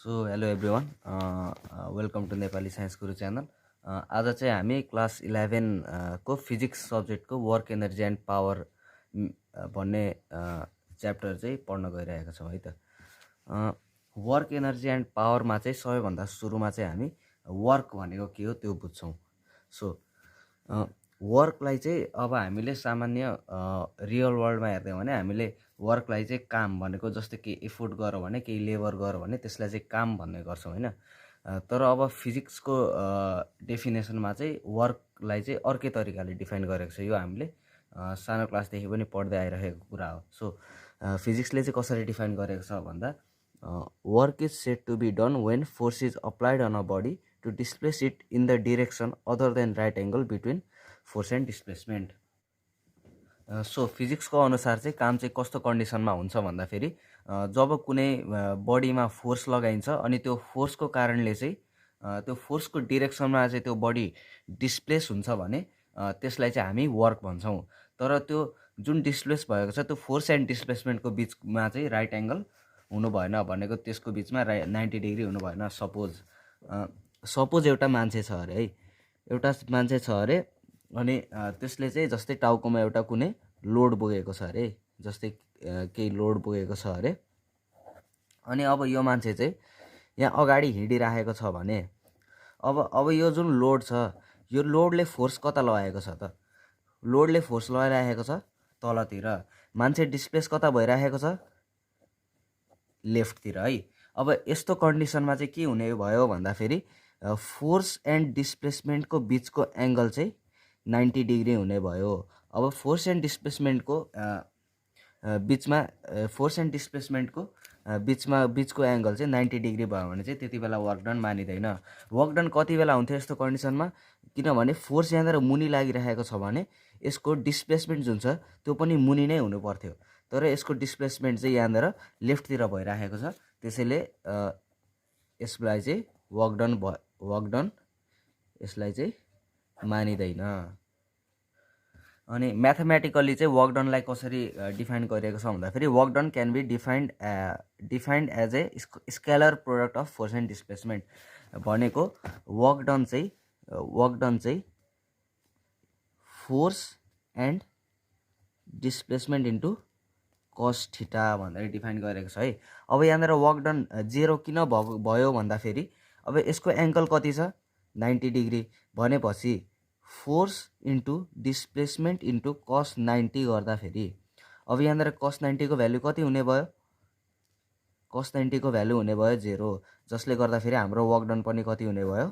So hello everyone, welcome to Nepali science guru channel. आज चाहिँ हामी क्लास 11 को फिजिक्स सब्जेक्टको वर्क एनर्जी एन्ड पावर भन्ने च्याप्टर चाहिँ पढ्न गइरहेका छौँ है त। वर्क एनर्जी एन्ड पावरमा चाहिँ सबैभन्दा सुरुमा चाहिँ हामी वर्क भनेको के हो त्यो बुझ्छौँ। सो वर्कलाई चाहिँ अब हामीले सामान्य रियल वर्ल्डमा हेर्दै भने हामीले वर्कलाई चाहिँ काम भनेको जस्तै केही एफोर्ट गर भने केही लेबर गर भने त्यसलाई चाहिँ काम भन्ने गर्छौँ होइन। तर अब फिजिक्सको डेफिनेसनमा चाहिँ वर्कलाई चाहिँ अर्कै तरिकाले डिफाइन गरेको छ। यो हामीले सानो क्लासदेखि पनि पढ्दै आइरहेको कुरा हो। सो फिजिक्सले चाहिँ कसरी डिफाइन गरेको छ भन्दा work is said to be done when force is applied on a body to displace it in the direction other than right angle between force and displacement. So फिजिक्सको अनुसार चाहिँ काम चाहिँ कस्तो कन्डिसनमा हुन्छ भन्दाखेरि जब कुनै बडीमा फोर्स लगाइन्छ अनि त्यो फोर्सको कारणले चाहिँ त्यो फोर्सको डिरेक्सनमा चाहिँ त्यो बडी डिस्प्लेस हुन्छ भने त्यसलाई चाहिँ हामी वर्क भन्छौँ। तर त्यो जुन डिस्प्लेस भएको छ त्यो फोर्स एन्ड डिस्प्लेसमेन्टको बिचमा चाहिँ राइट एङ्गल हुनु भएन, भनेको त्यसको बिचमा 90 डिग्री हुनु भएन। सपोज एउटा मान्छे छ अरे है, एउटा मान्छे छ अरे अनि त्यसले चाहिँ जस्तै टाउकोमा एउटा कुनै लोड बोकेको छ अरे, जस्तै केही लोड बोकेको छ अरे। अनि अब यो मान्छे चाहिँ यहाँ अगाडि हिँडिराखेको छ भने अब यो जुन लोड छ यो लोडले फोर्स कता लगाएको छ त? लोडले फोर्स लगाइराखेको छ तलतिर। मान्छे डिस्प्लेस कता भइराखेको छ? लेफ्टतिर है। अब यस्तो कन्डिसनमा चाहिँ के हुने भयो भन्दाखेरि फोर्स एन्ड डिस्प्लेसमेन्टको बिचको एङ्गल चाहिँ 90 डिग्री हुने भयो। अब फोर्स एन्ड डिस्प्लेसमेन्टको बिचको एङ्गल चाहिँ 90 डिग्री भयो भने चाहिँ त्यति बेला वर्क डन मानिँदैन। वर्क डन कति बेला हुन्थ्यो यस्तो कन्डिसनमा? किनभने फोर्स यहाँनिर मुनि लागिरहेको छ भने यसको डिस्प्लेसमेन्ट जुन छ त्यो पनि मुनि नै हुनु पर्थ्यो। तर यसको डिस्प्लेसमेन्ट चाहिँ यहाँनिर लेफ्टतिर भइराखेको छ, त्यसैले यसलाई चाहिँ वर्क डन यसलाई चाहिँ मानिँदैन। अनि म्याथमेटिकल्ली चाहिँ वर्क डनलाई कसरी डिफाइन गरिएको छ भन्दाखेरि work done can be defined as a scalar product of force and displacement. भनेको वर्क डन चाहिँ force and displacement into cos theta भनेर डिफाइन गरेको छ है। अब यहाँनिर वर्क डन 0 किन भयो भन्दाखेरि अब यसको एङ्गल कति छ? 90 डिग्री। भनेपछि फोर्स इन्टु डिस्प्लेसमेन्ट इन्टु कस 90 गर्दाखेरि अब यहाँनिर कस 90 को भ्यालु कति हुने भयो? कस 90 को भ्यालु हुने भयो 0, जसले गर्दाखेरि हाम्रो वर्क डन पनि कति हुने भयो?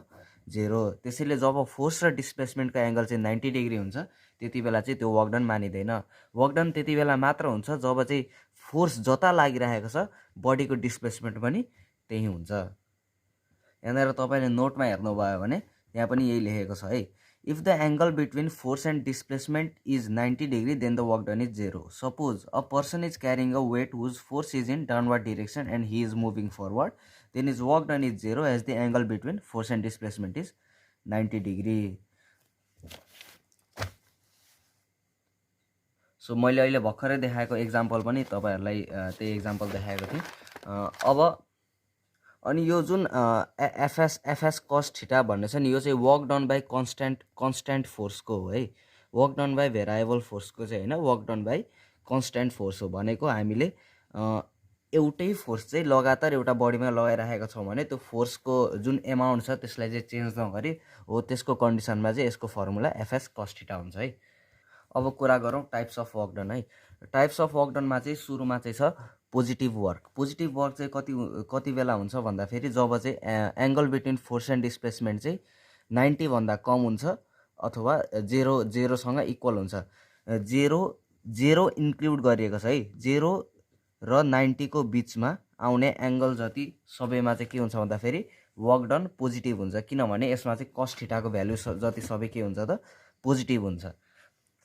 0। त्यसैले जब फोर्स र डिस्प्लेसमेन्टको एङ्गल चाहिँ 90 डिग्री हुन्छ त्यति बेला चाहिँ त्यो वर्क डन मानिँदैन। वर्क डन त्यति बेला मात्र हुन्छ जब चाहिँ फोर्स जता लागिरहेको छ बडीको डिस्प्लेसमेन्ट पनि त्यही हुन्छ। यहाँनिर तपाईँले नोटमा हेर्नुभयो भने यहाँ पनि यही लेखेको छ है। If the angle between force and displacement is 90 degree, then the work done is 0. Suppose a person is carrying a weight whose force is in downward direction and he is moving forward, then his work done is 0 as the angle between force and displacement is 90 degree. So मैले अहिले भर्खरै देखाएको example पनि तपाईँहरूलाई त्यही example देखाएको थिएँ। अब अनि यो जुन एफएस कस थीटा भन्ने छ नि यो चाहिँ वर्क डन बाई कन्स्ट्यान्ट फोर्सको हो है। वर्क डन बाई भेरिएबल फोर्सको चाहिँ होइन, work done by constant force हो। भनेको हामीले एउटै फोर्स चाहिँ लगातार एउटा बडीमा लगाइराखेको छौँ भने त्यो फोर्सको जुन एमाउन्ट छ त्यसलाई चाहिँ चेन्ज नगरी हो त्यसको कन्डिसनमा चाहिँ यसको फर्मुला एफएस कस थीटा हुन्छ है। अब कुरा गरौँ टाइप्स अफ वर्क डन है। टाइप्स अफ वर्क डनमा चाहिँ सुरुमा चाहिँ छ पोजिटिभ वर्क। पोजिटिभ वर्क चाहिँ कति बेला हुन्छ भन्दाखेरि जब चाहिँ angle between force and displacement चाहिँ 90 भन्दा कम हुन्छ अथवा 0सँग इक्वल हुन्छ। 0 इन्क्लुड गरिएको छ है। 0 र 90 को बिचमा आउने एङ्गल जति सबैमा चाहिँ के हुन्छ भन्दाखेरि वर्क डन पोजिटिभ हुन्छ, किनभने यसमा चाहिँ कस थीटाको भ्यालु जति सबै के हुन्छ त पोजिटिभ हुन्छ।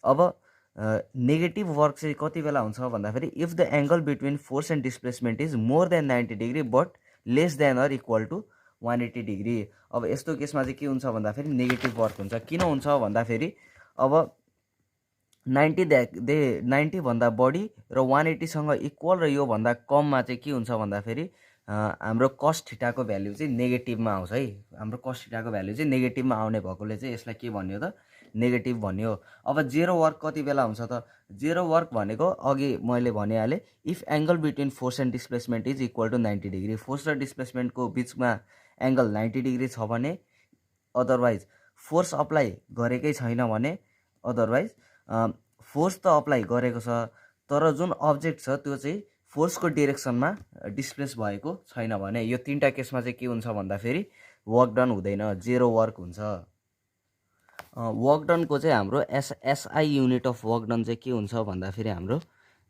अब नेगेटिभ वर्क चाहिँ कति बेला हुन्छ भन्दाखेरि if the angle between force and displacement is more than 90 degree but less than or equal to 180 degree. अब यस्तो केसमा चाहिँ के हुन्छ भन्दाखेरि नेगेटिभ वर्क हुन्छ। किन हुन्छ भन्दाखेरि अब 90 भन्दा बढी र 180सँग इक्वल र यो भन्दा कममा चाहिँ के हुन्छ भन्दाखेरि हाम्रो कस थीटाको भ्यालु चाहिँ नेगेटिभमा आउँछ है। हाम्रो कस थीटाको भ्यालु चाहिँ नेगेटिभमा आउने भएकोले चाहिँ यसलाई के भन्यो त, नेगेटिभ भन्यो। अब जेरो वर्क कति बेला हुन्छ त, जेरो वर्क भनेको अघि मैले भनिहालेँ, if angle between force and displacement is equal to 90 degree, force र डिस्प्लेसमेन्टको बिचमा एङ्गल 90 डिग्री छ भने, अदरवाइज फोर्स अप्लाई गरेकै छैन भने, अदरवाइज फोर्स त अप्लाई गरेको छ तर जुन अब्जेक्ट छ त्यो चाहिँ फोर्सको डिरेक्सनमा डिस्प्लेस भएको छैन भने, यो तीनटा केसमा चाहिँ के हुन्छ भन्दाखेरि वर्क डन हुँदैन, जेरो वर्क हुन्छ। वर्क डनको चाहिँ हाम्रो SI unit of work done चाहिँ के हुन्छ भन्दाखेरि हाम्रो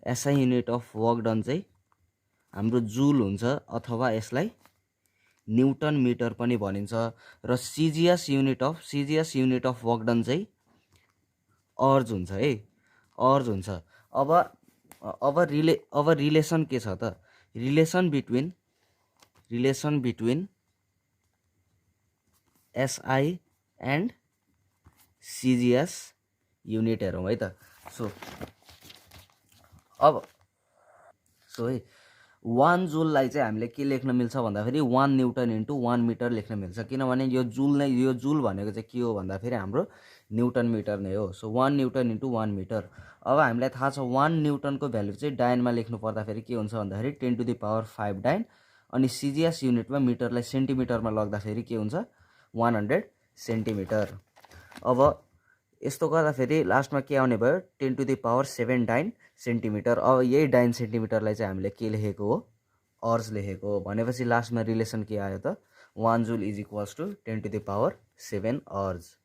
SI unit of work done चाहिँ हाम्रो जुल हुन्छ अथवा यसलाई न्युटन मिटर पनि भनिन्छ। र CGS unit of work done चाहिँ अर्ज हुन्छ है, अर्ज हुन्छ। अब रिलेसन के छ त, relation between SI and CGS unit हेरौँ है त। सो है 1 जुललाई चाहिँ हामीले के लेख्न मिल्छ भन्दाखेरि 1 न्युटन इन्टु 1 मिटर लेख्न मिल्छ, किनभने यो जुल भनेको चाहिँ के हो भन्दाखेरि हाम्रो न्युटन मिटर नै हो। So 1 newton into 1 metre. अब हामीलाई थाहा छ 1 न्युटनको भ्यालु चाहिँ डायनमा लेख्नु पर्दाखेरि के हुन्छ भन्दाखेरि 10⁵ डायन, अनि सिजिएस युनिटमा मिटरलाई सेन्टिमिटरमा लग्दाखेरि के हुन्छ 100 सेन्टिमिटर। अब यस्तो गर्दाखेरि लास्टमा के आउने भयो 10⁷ डाइन सेन्टिमिटर। अब यही डाइन सेन्टिमिटरलाई चाहिँ हामीले के लेखेको हो, अर्ज लेखेको हो। भनेपछि लास्टमा रिलेसन के आयो त, 1 जुल इज इक्वल्स टु 10⁷ अर्ज।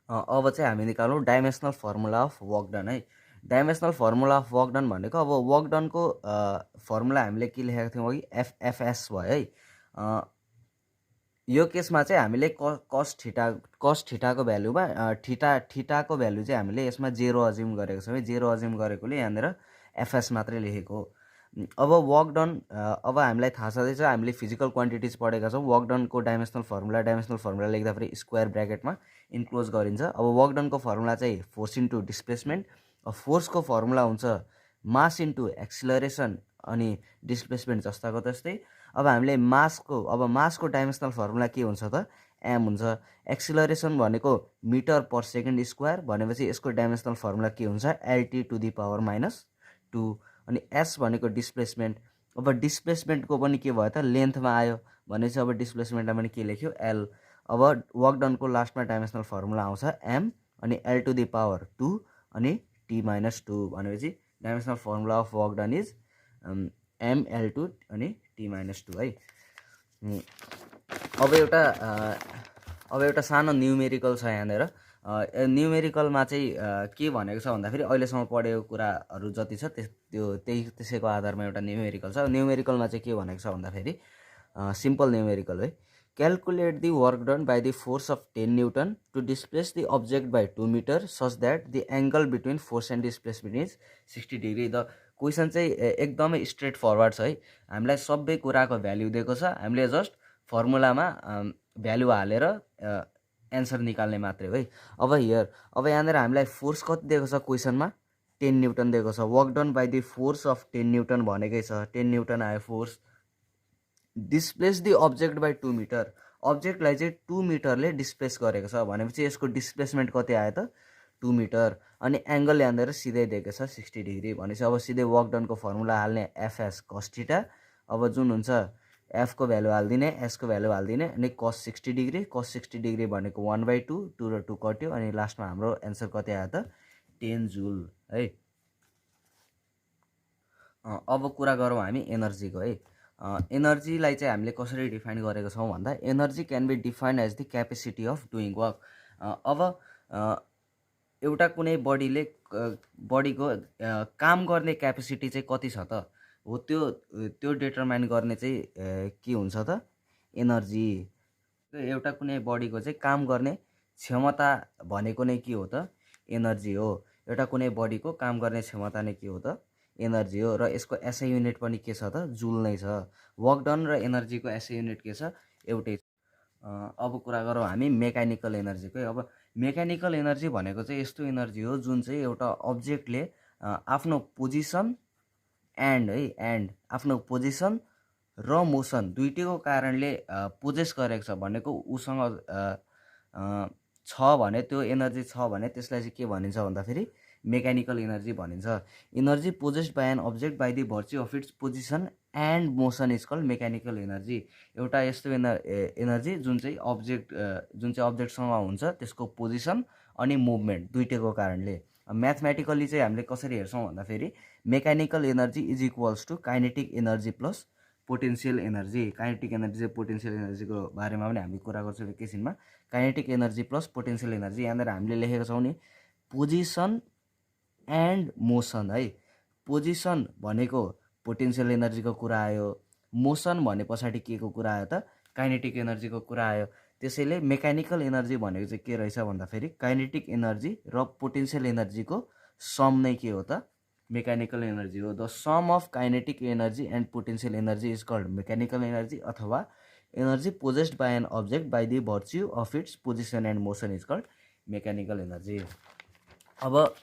अब चाहिँ हामी निकालौँ dimensional formula of work done है। Dimensional formula of work done भनेको, अब वर्क डनको फर्मुला हामीले के लेखेको थियौँ अघि, एफएस भयो है। यो केसमा चाहिँ हामीले कस थीटाको भ्यालुमा थीटाको भ्यालु चाहिँ हामीले यसमा जेरो अज्युम गरेको छौँ है। जेरो अज्युम गरेकोले यहाँनिर एफएस मात्रै लेखेको हो। अब वर्क डन, अब हामीलाई थाहा छँदैछ, हामीले फिजिकल क्वान्टिटिज पढेका छौँ। वर्क डनको डाइमेन्सनल फर्मुला लेख्दाखेरि स्क्वायर ब्र्याकेटमा इन्क्लोज गरिन्छ। अब वर्क डनको फर्मुला चाहिँ फोर्स इन्टु डिस्प्लेसमेन्ट, फोर्सको फर्मुला हुन्छ मास इन्टु एक्सिलरेसन, अनि डिस्प्लेसमेन्ट जस्ताको त्यस्तै। अब हामीले मासको डाइमेन्सनल फर्मुला के हुन्छ त, एम हुन्छ। एक्सिलरेसन भनेको मिटर पर सेकेन्ड स्क्वायर, भनेपछि यसको डाइमेन्सनल फर्मुला के हुन्छ, LT⁻²। अनि एस भनेको डिस्प्लेसमेन्ट। अब डिस्प्लेसमेन्टको पनि के भयो त, लेन्थमा आयो भनेपछि अब डिस्प्लेसमेन्टमा पनि के लेख्यो, एल। अब वर्क डनको लास्टमा डाइमेन्सनल फर्मुला आउँछ एम, अनि L⁻² अनि T-2, भनेपछि dimensional formula of work done is ML2 अनि T-2 है। अब एउटा सानो न्युमेरिकल छ यहाँनिर। न्युमेरिकलमा चाहिँ के भनेको छ भन्दाखेरि अहिलेसम्म पढेको कुराहरू जति छ त्यसैको आधारमा एउटा न्युमेरिकल छ। न्युमेरिकलमा चाहिँ के भनेको छ भन्दाखेरि सिम्पल न्युमेरिकल है, calculate the work done by the force of 10 newton to displace the object by 2 metre such that the angle between force and displacement is 60 degree. The question चाहिँ एकदमै स्ट्रेट फरवर्ड छ है। हामीलाई सबै कुराको value दिएको छ, हामीले जस्ट फर्मुलामा भ्याल्यु हालेर एन्सर निकाल्ने मात्रै हो है। अब यहाँनिर हामीलाई फोर्स कति दिएको छ, क्वेसनमा 10 न्युटन दिएको छ। Work done by the force of 10 newton भनेकै छ, 10 न्युटन आयो force. Displace the object by 2 meter, अब्जेक्टलाई चाहिँ 2 मिटरले डिस्प्लेस गरेको छ, भनेपछि यसको डिस्प्लेसमेन्ट कति आयो त, 2 मिटर। अनि एङ्गल यहाँनिर सिधै दिएको छ 60 डिग्री, भनेपछि अब सिधै वर्क डनको फर्मुला हाल्ने एफएस कस थीटा। अब जुन हुन्छ एफको भ्यालु हालिदिने, एसको भ्यालु हालिदिने, अनि कस 60 डिग्री। कस 60 डिग्री भनेको 1/2, 2 र 2 कट्यो, अनि लास्टमा हाम्रो एन्सर कति आयो त, 10 जुल है। अब कुरा गरौँ हामी एनर्जीको है। एनर्जीलाई चाहिँ हामीले कसरी डिफाइन गरेको छौँ भन्दा, energy can be defined as the capacity of doing work. अब एउटा कुनै बडीको काम गर्ने क्यापेसिटी चाहिँ कति छ त हो, त्यो डिटरमाइन गर्ने चाहिँ के हुन्छ त, एनर्जी। एउटा कुनै बडीको चाहिँ काम गर्ने क्षमता भनेको नै के हो त, एनर्जी हो। एउटा कुनै बडीको काम गर्ने क्षमता नै के हो त, एनर्जी हो। र यसको एसआई युनिट पनि के छ त, जुल नै छ। वर्क डन र एनर्जीको एसआई युनिट के छ, एउटै। अब कुरा गरौँ हामी मेकानिकल एनर्जीकै। अब मेकानिकल एनर्जी भनेको चाहिँ यस्तो एनर्जी हो जुन चाहिँ एउटा अब्जेक्टले आफ्नो पोजिसन आफ्नो पोजिसन र मोसन दुईटैको कारणले पोजेस गरेको छ भनेको उसँग छ भने त्यो एनर्जी छ भने त्यसलाई चाहिँ के भनिन्छ भन्दाखेरि मेकानिकल एनर्जी भनिन्छ। Energy possessed by an object by the virtue of its position and motion is called mechanical energy. एउटा यस्तो एनर्जी जुन चाहिँ अब्जेक्टसँग हुन्छ त्यसको पोजिसन अनि मुभमेन्ट दुईटैको कारणले। म्याथमेटिकली चाहिँ हामीले कसरी हेर्छौँ भन्दाखेरि mechanical energy is equals to kinetic energy plus potential energy. Kinetic energy चाहिँ पोटेन्सियल एनर्जीको बारेमा पनि हामी कुरा गर्छौँ एकैछिनमा। Kinetic energy plus potential energy यहाँनिर हामीले लेखेको छौँ नि पोजिसन एन्ड मोसन है। पोजिसन भनेको पोटेन्सियल एनर्जीको कुरा आयो, मोसन भने पछाडि के को कुरा आयो त काइनेटिक एनर्जीको कुरा आयो। त्यसैले मेकानिकल एनर्जी भनेको चाहिँ के रहेछ भन्दाखेरि काइनेटिक एनर्जी र पोटेन्सियल एनर्जीको सम नै के हो त मेकानिकल एनर्जी हो। The sum of kinetic energy and potential energy is called mechanical energy अथवा energy possessed by an object by the virtue of its position and motion is called mechanical energy. अब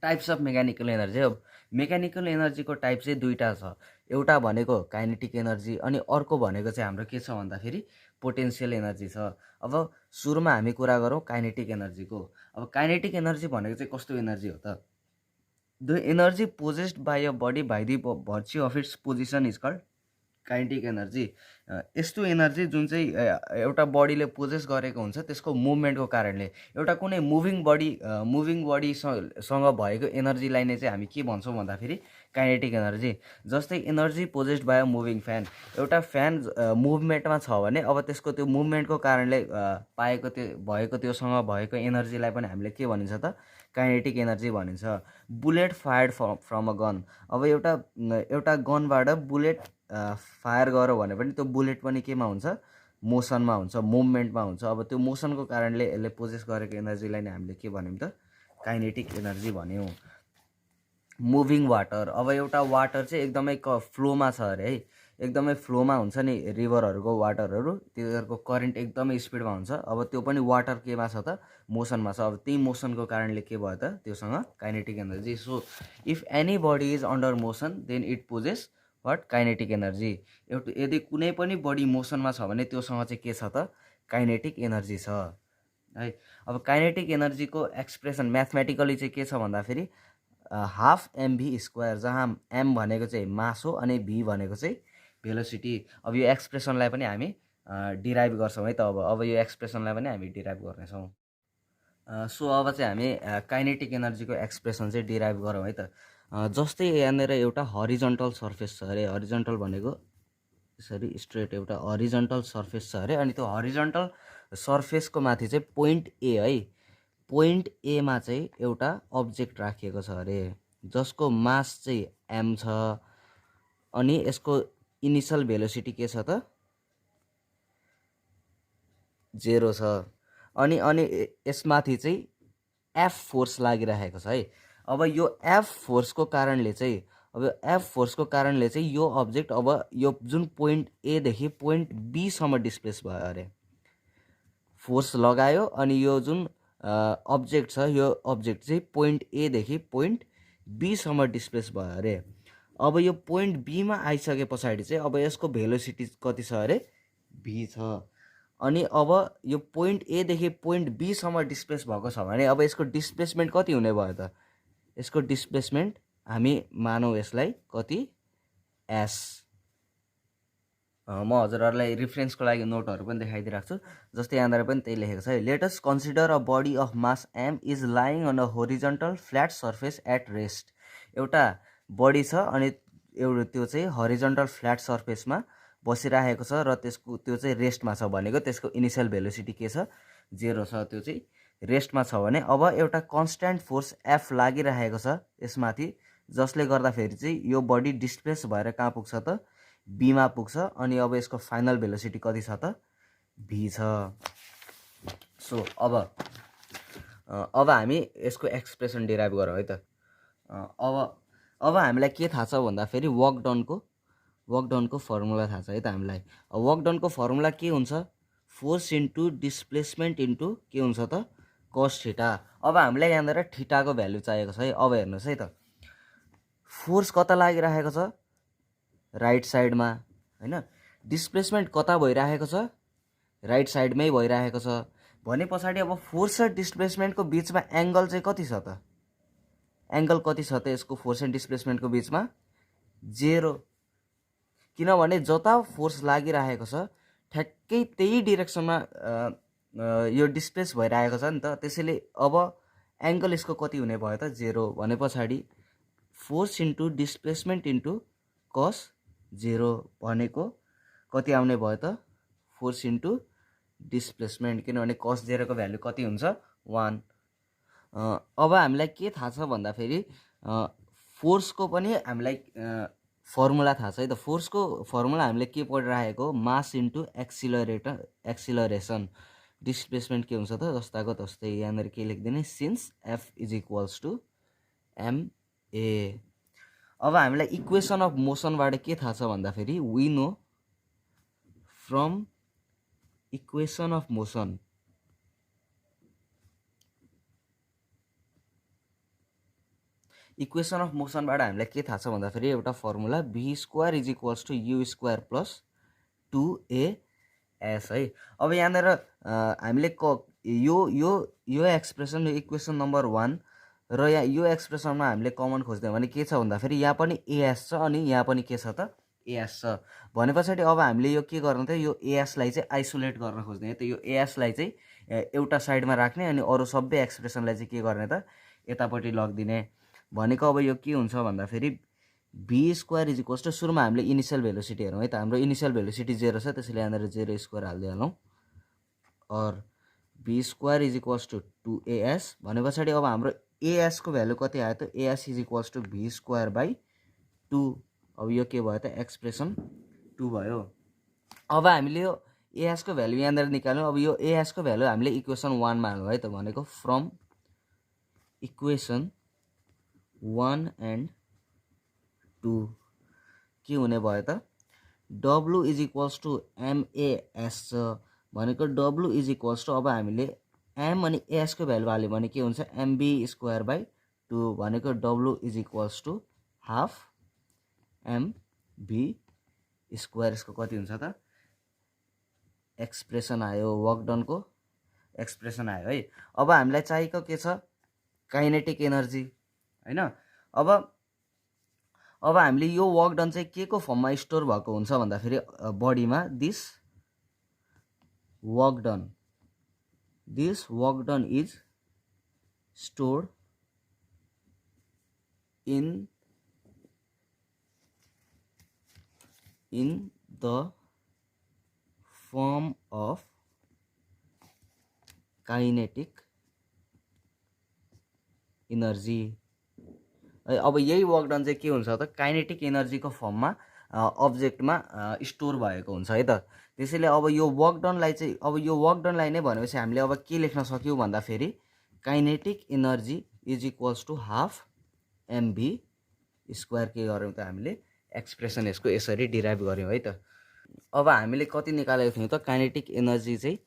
types of mechanical energy. अब mechanical एनर्जीको type चाहिँ दुईवटा छ, एउटा भनेको kinetic energy अनि अर्को भनेको चाहिँ हाम्रो के छ भन्दाखेरि पोटेन्सियल एनर्जी छ। अब सुरुमा हामी कुरा गरौँ काइनेटिक एनर्जीको। अब काइनेटिक एनर्जी भनेको चाहिँ कस्तो एनर्जी हो त the energy possessed by a body by the virtue of its position is called kinetic energy. यस्तो एनर्जी जुन चाहिँ एउटा बडीले पोजेस गरेको हुन्छ त्यसको मुभमेन्टको कारणले। एउटा कुनै मुभिङ बडीसँग भएको एनर्जीलाई नै चाहिँ हामी के भन्छौँ भन्दाखेरि काइनेटिक एनर्जी। जस्तै energy possessed by a moving fan. एउटा फ्यान मुभमेन्टमा छ भने अब त्यसको त्यो मुभमेन्टको कारणले त्योसँग भएको एनर्जीलाई पनि हामीले के भनिन्छ त काइनेटिक एनर्जी भनिन्छ। Bullet fired from a gun. अब एउटा गनबाट बुलेट फायर गर्यो भने पनि त्यो बुलेट पनि केमा हुन्छ मोसनमा हुन्छ, मुभमेन्टमा हुन्छ। अब त्यो मोसनको कारणले यसले पोजेस गरेको एनर्जीलाई नै हामीले के भन्यौँ त काइनेटिक एनर्जी भन्यौँ। Moving water. अब एउटा वाटर चाहिँ एकदमै फ्लोमा छ अरे है, एकदमै फ्लोमा हुन्छ नि रिभरहरूको वाटरहरू, तिनीहरूको करेन्ट एकदमै स्पिडमा हुन्छ। अब त्यो पनि वाटर केमा छ त मोसनमा छ। अब त्यही मोसनको कारणले के भयो त त्योसँग kinetic energy. So if any body is under motion then it possess what kinetic energy. यदि कुनै पनि बडी मोसनमा छ भने त्योसँग चाहिँ के छ त काइनेटिक एनर्जी छ है। अब काइनेटिक एनर्जीको एक्सप्रेसन म्याथमेटिकली चाहिँ के छ भन्दाखेरि हाफ एमभी स्क्वायर, जहाँ एम भनेको चाहिँ मास हो अनि भी भनेको चाहिँ भेलोसिटी। अब यो एक्सप्रेसनलाई पनि हामी डिराइभ गर्छौँ है त। अब यो एक्सप्रेसनलाई पनि हामी डिराइभ गर्नेछौँ। सो अब चाहिँ हामी काइनेटिक एनर्जीको एक्सप्रेसन चाहिँ डिराइभ गरौँ है त। जस्तै यहाँनिर एउटा हरिजन्टल सर्फेस छ अरे, हरिजन्टल भनेको यसरी स्ट्रेट एउटा हरिजन्टल सर्फेस छ अरे, अनि त्यो हरिजन्टल सर्फेसको माथि चाहिँ पोइन्ट ए है, पोइन्ट एमा चाहिँ एउटा अब्जेक्ट राखिएको छ अरे जसको मास चाहिँ एम छ अनि यसको इनिसियल भेलोसिटी के छ त 0 छ अनि यसमाथि चाहिँ एफ फोर्स लागिरहेको छ है। अब यो एफ फोर्सको कारणले चाहिँ यो अब्जेक्ट अब यो जुन पोइन्ट ए देखि पोइन्ट बी सम्म डिस्प्लेस भयो अरे। फोर्स लगायो अनि यो जुन अब्जेक्ट छ यो अब्जेक्ट चाहिँ पोइन्ट ए देखि पोइन्ट बी सम्म डिस्प्लेस भयो अरे। अब यो पोइन्ट बी मा आइसके पछाडि चाहिँ अब यसको भेलोसिटी कति छ अरे भी छ। अनि अब यो पोइन्ट ए देखि पोइन्ट बी सम्म डिस्प्लेस भएको छ भने अब यसको डिस्प्लेसमेन्ट कति हुने भयो त यसको डिस्प्लेसमेन्ट हामी मानौ यसलाई कति एस। म हजुरहरूलाई रिफरेन्सको लागि नोटहरू पनि देखाइदिइराख्छु। जस्तै यहाँनिर पनि त्यही लेखेको छ है। Let us consider a body of mass M is lying on a horizontal flat surface at rest. एउटा बडी छ अनि त्यो चाहिँ हरिजन्टल फ्ल्याट सर्फेसमा बसिरहेको छ र त्यो चाहिँ रेस्टमा छ भनेको त्यसको इनिसियल भेलोसिटी के छ 0 छ, त्यो चाहिँ रेस्टमा छ भने अब एउटा कन्स्ट्यान्ट फोर्स एफ लागिरहेको छ यसमाथि जसले गर्दाखेरि चाहिँ यो बडी डिस्प्लेस भएर कहाँ पुग्छ त बीमा पुग्छ अनि अब यसको फाइनल भेलोसिटी कति छ त भी छ। सो अब हामी यसको एक्सप्रेसन डिराइभ गरौँ है त। अब हामीलाई के थाहा छ भन्दाखेरि वर्क डनको फर्मुला थाहा छ है त हामीलाई। वर्क डनको फर्मुला के हुन्छ फोर्स इन्टु डिस्प्लेसमेन्ट इन्टु के हुन्छ त कस थीटा। अब हामीलाई यहाँनिर थीटाको भ्यालु चाहिएको छ है। अब हेर्नुहोस् है त फोर्स कता लागिरहेको छ राइट साइडमा हैन। डिस्प्लेसमेन्ट कता भइरहेको छ, राइट साइडमै भइरहेको छ भने पछाडि अब फोर्स र डिस्प्लेसमेन्टको बिचमा एङ्गल चाहिँ कति छ त, एङ्गल कति छ त यसको फोर्स एन्ड डिस्प्लेसमेन्टको बिचमा 0, किनभने जता फोर्स लागिरहेको छ ठ्याक्कै त्यही डिरेक्सनमा यो डिस्प्लेस भइरहेको छ नि त, त्यसैले अब एङ्गल यसको कति हुने भयो त 0 भने पछाडि फोर्स इन्टु डिस्प्लेसमेन्ट इन्टु कस 0 भनेको कति आउने भयो त, फोर्स इन्टु डिस्प्लेसमेन्ट, किनभने कस 0 को भ्यालु कति हुन्छ 1। अब हामीलाई के थाहा छ भन्दाखेरि फोर्सको पनि हामीलाई फर्मुला थाहा छ है त। फोर्सको फर्मुला हामीले के पढिरहेको, मास इन्टु एक्सिलरेसन। डिस्प्लेसमेन्ट के हुन्छ त, जस्ताको तस्तै यहाँनिर के लेखिदिने, since F is equals to m a. अब हामीलाई इक्वेसन अफ मोसनबाट के थाहा छ भन्दाखेरि we know from equation of motion, equation of मोसनबाट हामीलाई के थाहा छ भन्दाखेरि एउटा formula B square is equals to U square plus 2as है। अब यहाँनिर हामीले यो एक्सप्रेसन, यो इक्वेसन नम्बर 1 र यहाँ यो एक्सप्रेसनमा हामीले कमन खोज्दै भने के छ भन्दाखेरि यहाँ पनि एएस छ अनि यहाँ पनि के छ त, एएस छ भने पछाडि अब हामीले यो के गर्ने त, यो एएसलाई चाहिँ आइसोलेट गर्न खोज्ने है त। यो एएसलाई चाहिँ एउटा साइडमा राख्ने अनि अरू सबै एक्सप्रेसनलाई चाहिँ के गर्ने त, यतापट्टि लगिदिने भनेको। अब यो के हुन्छ भन्दाखेरि V square is equals to, सुरुमा हामीले इनिसियल भेलोसिटी हेरौँ है त, हाम्रो इनिसियल भेलोसिटी 0 छ, त्यसैले यहाँनिर 0 स्क्वायर हालिदिइहालौँ। और V square is equals to 2as भने पछाडि अब हाम्रो एएस को भ्यालु कति आयो त, AS is equals to V square by 2। अब यो के भयो त, एक्सप्रेसन 2 भयो। अब हामीले यो एएस को भ्यालु यहाँनिर निकाल्यौँ। अब यो एएस को भ्यालु हामीले इक्वेसन 1 मा हाल्यौँ है त, भनेको फ्रम इक्वेसन 1 एन्ड 2 के हुने भयो त, W is equals to MAS छ भनेको डब्लु इज इक्वल्स टु, अब हामीले एम अनि एस को भ्यालु हाल्यो भने के हुन्छ, एमबी स्क्वायर बाई 2 भनेको W is equals to half MV square. यसको कति हुन्छ त, एक्सप्रेसन आयो, वर्क डनको एक्सप्रेसन आयो है। अब हामीलाई चाहिएको के छ, काइनेटिक एनर्जी हैन। अब हामीले यो वर्क डन चाहिँ के को फर्ममा स्टोर भएको हुन्छ भन्दाखेरि बडीमा this work done is stored in the form of kinetic energy. अब यही वर्क डन चाहिँ के हुन्छ त, काइनेटिक एनर्जीको फर्ममा अब्जेक्टमा स्टोर भएको हुन्छ है त। त्यसैले अब यो वर्क डनलाई चाहिँ, अब यो वर्क डनलाई नै भनेपछि हामीले अब के लेख्न सक्यौँ भन्दाखेरि kinetic energy is equals to half MV square के गर्यौँ त, हामीले एक्सप्रेसन यसको यसरी डिराइभ गर्यौँ है त। अब हामीले कति निकालेको थियौँ त, काइनेटिक एनर्जी चाहिँ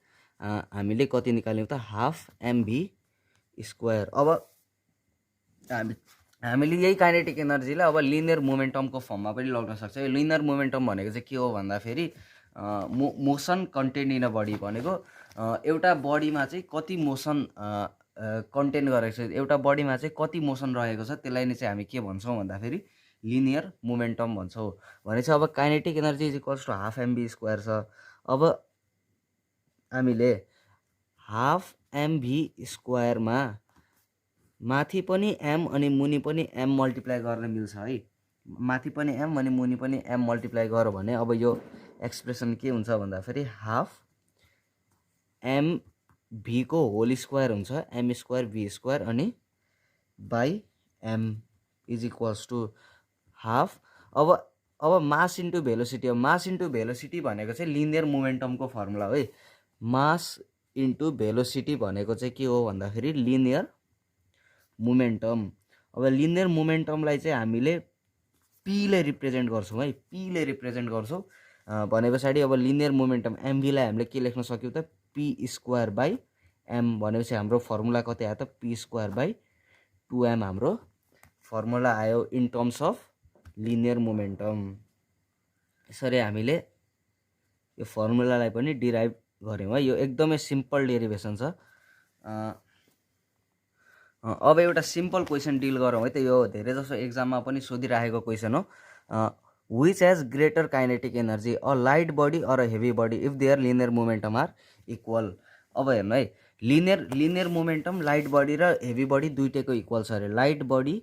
हामीले कति निकाल्यौँ त, हाफ एमबी स्क्वायर। अब हामीले यही काइनेटिक एनर्जीलाई अब लिनियर मोमेन्टमको फर्ममा पनि लग्न सक्छ। यो लिनियर मोमेन्टम भनेको चाहिँ के हो भन्दाखेरि motion content in a body भनेको एउटा बडीमा चाहिँ कति मोसन कन्टेन्ट गरेको छ, एउटा बडीमा चाहिँ कति मोसन रहेको छ, त्यसलाई नै चाहिँ हामी के भन्छौँ भन्दाखेरि लिनियर मोमेन्टम भन्छौँ। भनेपछि अब kinetic energy is equals to half MV square छ। अब हामीले हाफ एमबी स्क्वायरमा माथि पनि एम अनि मुनि पनि एम मल्टिप्लाई गर्न मिल्छ है, माथि पनि एम अनि मुनि पनि एम मल्टिप्लाई गर्यो भने अब यो एक्सप्रेसन के हुन्छ भन्दाखेरि हाफ एम भी को होल स्क्वायर हुन्छ, एम स्क्वायर भी स्क्वायर अनि by M is equals to half. अब मास इन्टु भेलोसिटी, अब मास इन्टु भेलोसिटी भनेको चाहिँ लिनियर मोमेन्टमको फर्मुला हो है। मास इन्टु भेलोसिटी भनेको चाहिँ के हो भन्दाखेरि लिनियर मोमेन्टम। अब लिनियर मोमेन्टमलाई चाहिँ हामीले पीले रिप्रेजेन्ट गर्छौँ है, पीले रिप्रेजेन्ट गर्छौँ भने पछाडि अब लिनियर मोमेन्टम एमभीलाई हामीले के लेख्न सक्यौँ त, पी स्क्वायर बाई एम भनेपछि हाम्रो फर्मुला कति आयो त, पी स्क्वायर बाई 2m हाम्रो फर्मुला आयो in terms of linear momentum. यसरी हामीले यो फर्मुलालाई पनि डिराइभ गऱ्यौँ है। यो एकदमै सिम्पल डेरिभेसन छ। अब एउटा सिम्पल क्वेसन डिल गरौँ है त। यो धेरै जसो एक्जाममा पनि सोधिराखेको क्वेसन हो। Which has greater kinetic energy, a light body or a heavy body if their linear momentum are equal. अब हेर्नु है, लिनियर मोमेन्टम लाइट बडी र हेभी बडी दुइटैको इक्वल छ अरे। लाइट बडी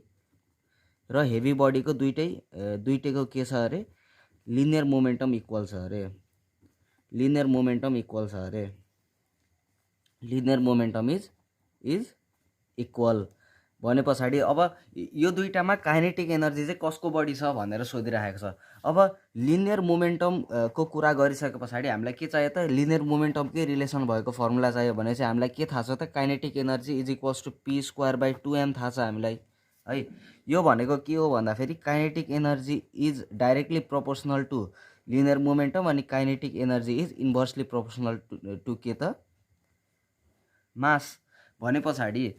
र हेभी बडीको दुइटैको के छ अरे, लिनियर मोमेन्टम इक्वल छ अरे। लिनियर मोमेन्टम इक्वल छ अरे। लिनियर मोमेन्टम इज इक्वल भने पछाडि अब यो दुईटामा काइनेटिक एनर्जी चाहिँ कसको बढी छ भनेर सोधिरहेको छ। अब लिनियर मोमेन्टम को कुरा गरिसके पछाडि हामीलाई के चाहियो त, लिनियर मोमेन्टमकै रिलेसन भएको फर्मुला चाहियो भने चाहिँ हामीलाई के थाहा छ त, kinetic energy is equals to p²/2m थाहा छ हामीलाई है। यो भनेको के हो भन्दाखेरि kinetic energy is directly proportional to linear momentum अनि kinetic energy is inversely proportional to के त, मास भने पछाडि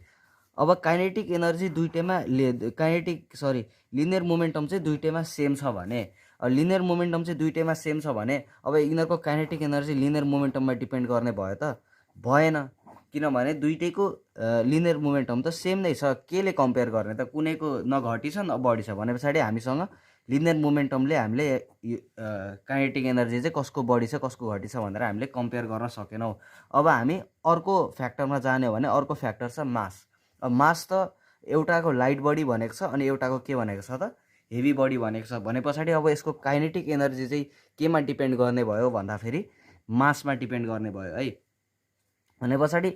अब काइनेटिक एनर्जी दुइटैमा लिनियर मोमेन्टम चाहिँ दुइटैमा सेम छ भने, लिनियर मोमेन्टम चाहिँ दुइटैमा सेम छ भने अब यिनीहरूको काइनेटिक एनर्जी लिनियर मोमेन्टममा डिपेन्ड गर्ने भयो त, भएन। किनभने दुइटैको लिनियर मोमेन्टम त सेम नै छ, केले कम्पेयर गर्ने त, कुनैको न घटी छ न बढी छ भने पछाडि हामीसँग लिनियर मोमेन्टमले हामीले काइनेटिक एनर्जी चाहिँ कसको बढी छ कसको घटी छ भनेर हामीले कम्पेयर गर्न सकेनौँ। अब हामी अर्को फ्याक्टरमा जाने हो भने अर्को फ्याक्टर छ मास। अब मास त एउटाको लाइट बडी भनेको छ अनि एउटाको के भनेको छ त, हेभी बडी भनेको छ भने पछाडि अब यसको काइनेटिक एनर्जी चाहिँ केमा डिपेन्ड गर्ने भयो भन्दाखेरि मासमा डिपेन्ड गर्ने भयो है। भने पछाडि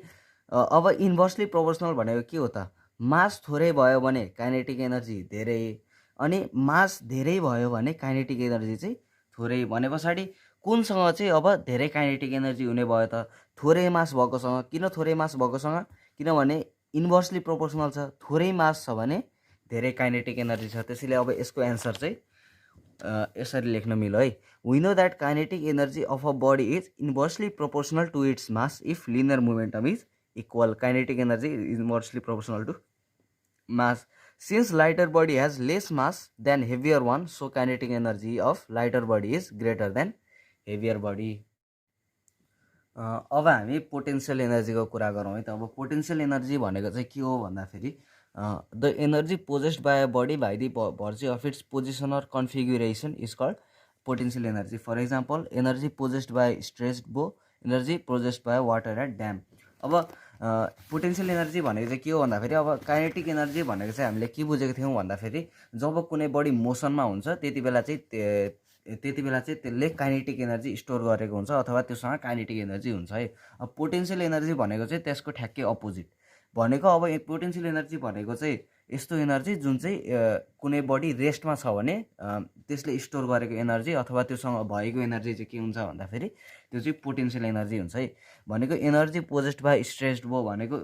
अब इन्भर्सली प्रोपोर्सनल भनेको के हो त, मास थोरै भयो भने काइनेटिक एनर्जी धेरै, अनि मास धेरै भयो भने काइनेटिक एनर्जी चाहिँ थोरै। भने पछाडि कुनसँग चाहिँ अब धेरै काइनेटिक एनर्जी हुने भयो त, थोरै मास भएकोसँग। किन थोरै मास भएकोसँग, किनभने इन्भर्सली प्रोपोर्सनल छ, थोरै मास छ भने धेरै काइनेटिक एनर्जी छ। त्यसैले अब यसको एन्सर चाहिँ यसरी लेख्न मिल्यो है। We know that kinetic energy of a body is inversely proportional to its mass if linear momentum is equal. Kinetic energy is inversely proportional to mass. Since lighter body has less mass than heavier one, so kinetic energy of lighter body is greater than heavier body. अब हामी potential एनर्जीको कुरा गरौँ है त। अब potential energy भनेको चाहिँ के हो भन्दाखेरि the energy possessed by a body by the virtue of its position or configuration is called potential energy. For example, energy possessed by stressed bow, energy possessed by water at dam. अब potential energy भनेको चाहिँ के हो भन्दाखेरि अब kinetic energy भनेको चाहिँ हामीले के बुझेको थियौँ भन्दाखेरि जब कुनै बडी मोसनमा हुन्छ त्यति बेला चाहिँ त्यसले काइनेटिक एनर्जी स्टोर गरेको हुन्छ अथवा त्योसँग काइनेटिक एनर्जी हुन्छ है। अब पोटेन्सियल एनर्जी भनेको चाहिँ त्यसको ठ्याक्कै अपोजिट भनेको। अब पोटेन्सियल एनर्जी भनेको चाहिँ यस्तो एनर्जी जुन चाहिँ कुनै बडी रेस्टमा छ भने त्यसले स्टोर गरेको एनर्जी अथवा त्योसँग भएको एनर्जी चाहिँ के हुन्छ भन्दाखेरि त्यो चाहिँ पोटेन्सियल एनर्जी हुन्छ है। भनेको एनर्जी पोजेस्ड बाई स्ट्रेस्ड बो भनेको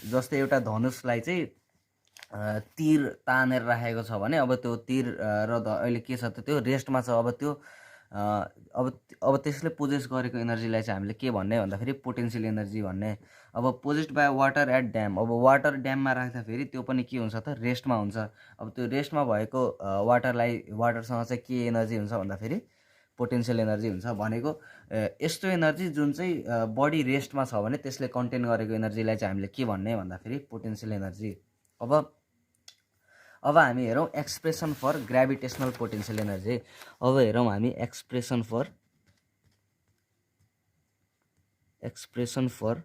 जस्तै एउटा धनुषलाई चाहिँ तीर तानेर राखेको छ भने अब त्यो तीर र अहिले के छ त, त्यो रेस्टमा छ। अब त्यो अब त्यसले पोजेस गरेको एनर्जीलाई चाहिँ हामीले के भन्ने भन्दाखेरि पोटेन्सियल एनर्जी भन्ने। अब possessed by water at dam, अब वाटर ड्याममा राख्दाखेरि त्यो पनि के हुन्छ त, रेस्टमा हुन्छ। अब त्यो रेस्टमा भएको वाटरसँग चाहिँ के एनर्जी हुन्छ भन्दाखेरि पोटेन्सियल एनर्जी हुन्छ। भनेको यस्तो एनर्जी जुन चाहिँ बडी रेस्टमा छ भने त्यसले कन्टेन गरेको एनर्जीलाई चाहिँ हामीले के भन्ने भन्दाखेरि पोटेन्सियल एनर्जी। अब हामी हेरौँ expression for gravitational potential energy. अब हेरौँ हामी expression for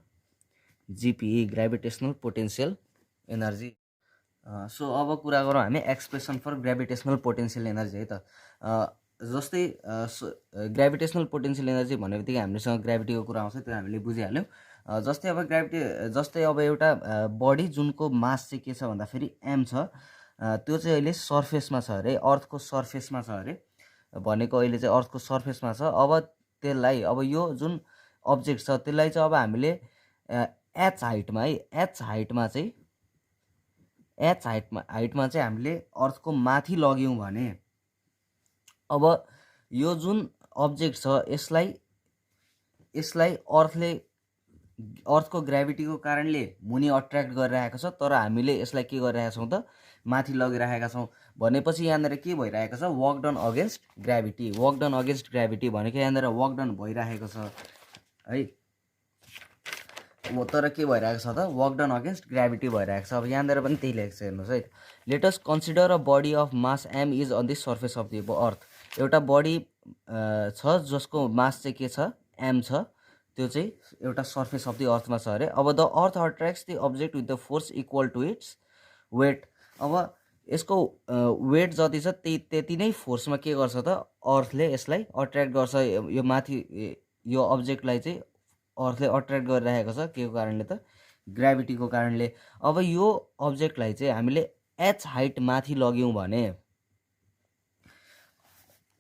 GPE gravitational potential energy. So अब कुरा गरौँ हामी expression for gravitational potential energy है त। जस्तै ग्राभिटेसनल पोटेन्सियल एनर्जी भन्ने बित्तिकै हामीसँग ग्राभिटीको कुरा आउँछ, त्यो हामीले बुझिहाल्यौँ। जस्तै अब एउटा बडी जुनको मास चाहिँ के छ भन्दाखेरि एम छ, त्यो चाहिँ अहिले सर्फेसमा छ अरे, अर्थको सर्फेसमा छ अरे। भनेको अहिले चाहिँ अर्थको सर्फेसमा छ। अब त्यसलाई, अब यो जुन अब्जेक्ट छ त्यसलाई चाहिँ अब हामीले एच हाइटमा चाहिँ हामीले अर्थको माथि लग्यौँ भने अब यो जुन अब्जेक्ट छ यसलाई अर्थको ग्राभिटीको कारणले मुनि अट्र्याक्ट गरिरहेको छ, तर हामीले यसलाई के गरिरहेका छौँ त, माथि लगिरहेका छौँ भनेपछि यहाँनिर के भइरहेको छ, work done against gravity. Work done against gravity भनेको यहाँनिर वर्क डन भइरहेको छ है, तर के भइरहेको छ त, वर्क डन अगेन्स्ट ग्राभिटी भइरहेको छ। अब यहाँनिर पनि त्यही लेखेको छ, हेर्नुहोस् है। Let us consider a body of mass M is on the surface of the earth. एउटा बडी छ जसको मास चाहिँ के छ, एम छ, त्यो चाहिँ एउटा सर्फेस अफ द अर्थमा छ अरे। अब the earth attracts the object with the force equal to its weight. अब यसको वेट जति छ त्यति नै फोर्समा के गर्छ त, अर्थले यसलाई अट्र्याक्ट गर्छ, यो माथि यो अब्जेक्टलाई चाहिँ अर्थले अट्र्याक्ट गरिरहेको छ, के को कारणले त, ग्राभिटीको कारणले। अब यो अब्जेक्टलाई चाहिँ हामीले एच हाइट माथि लग्यौँ भने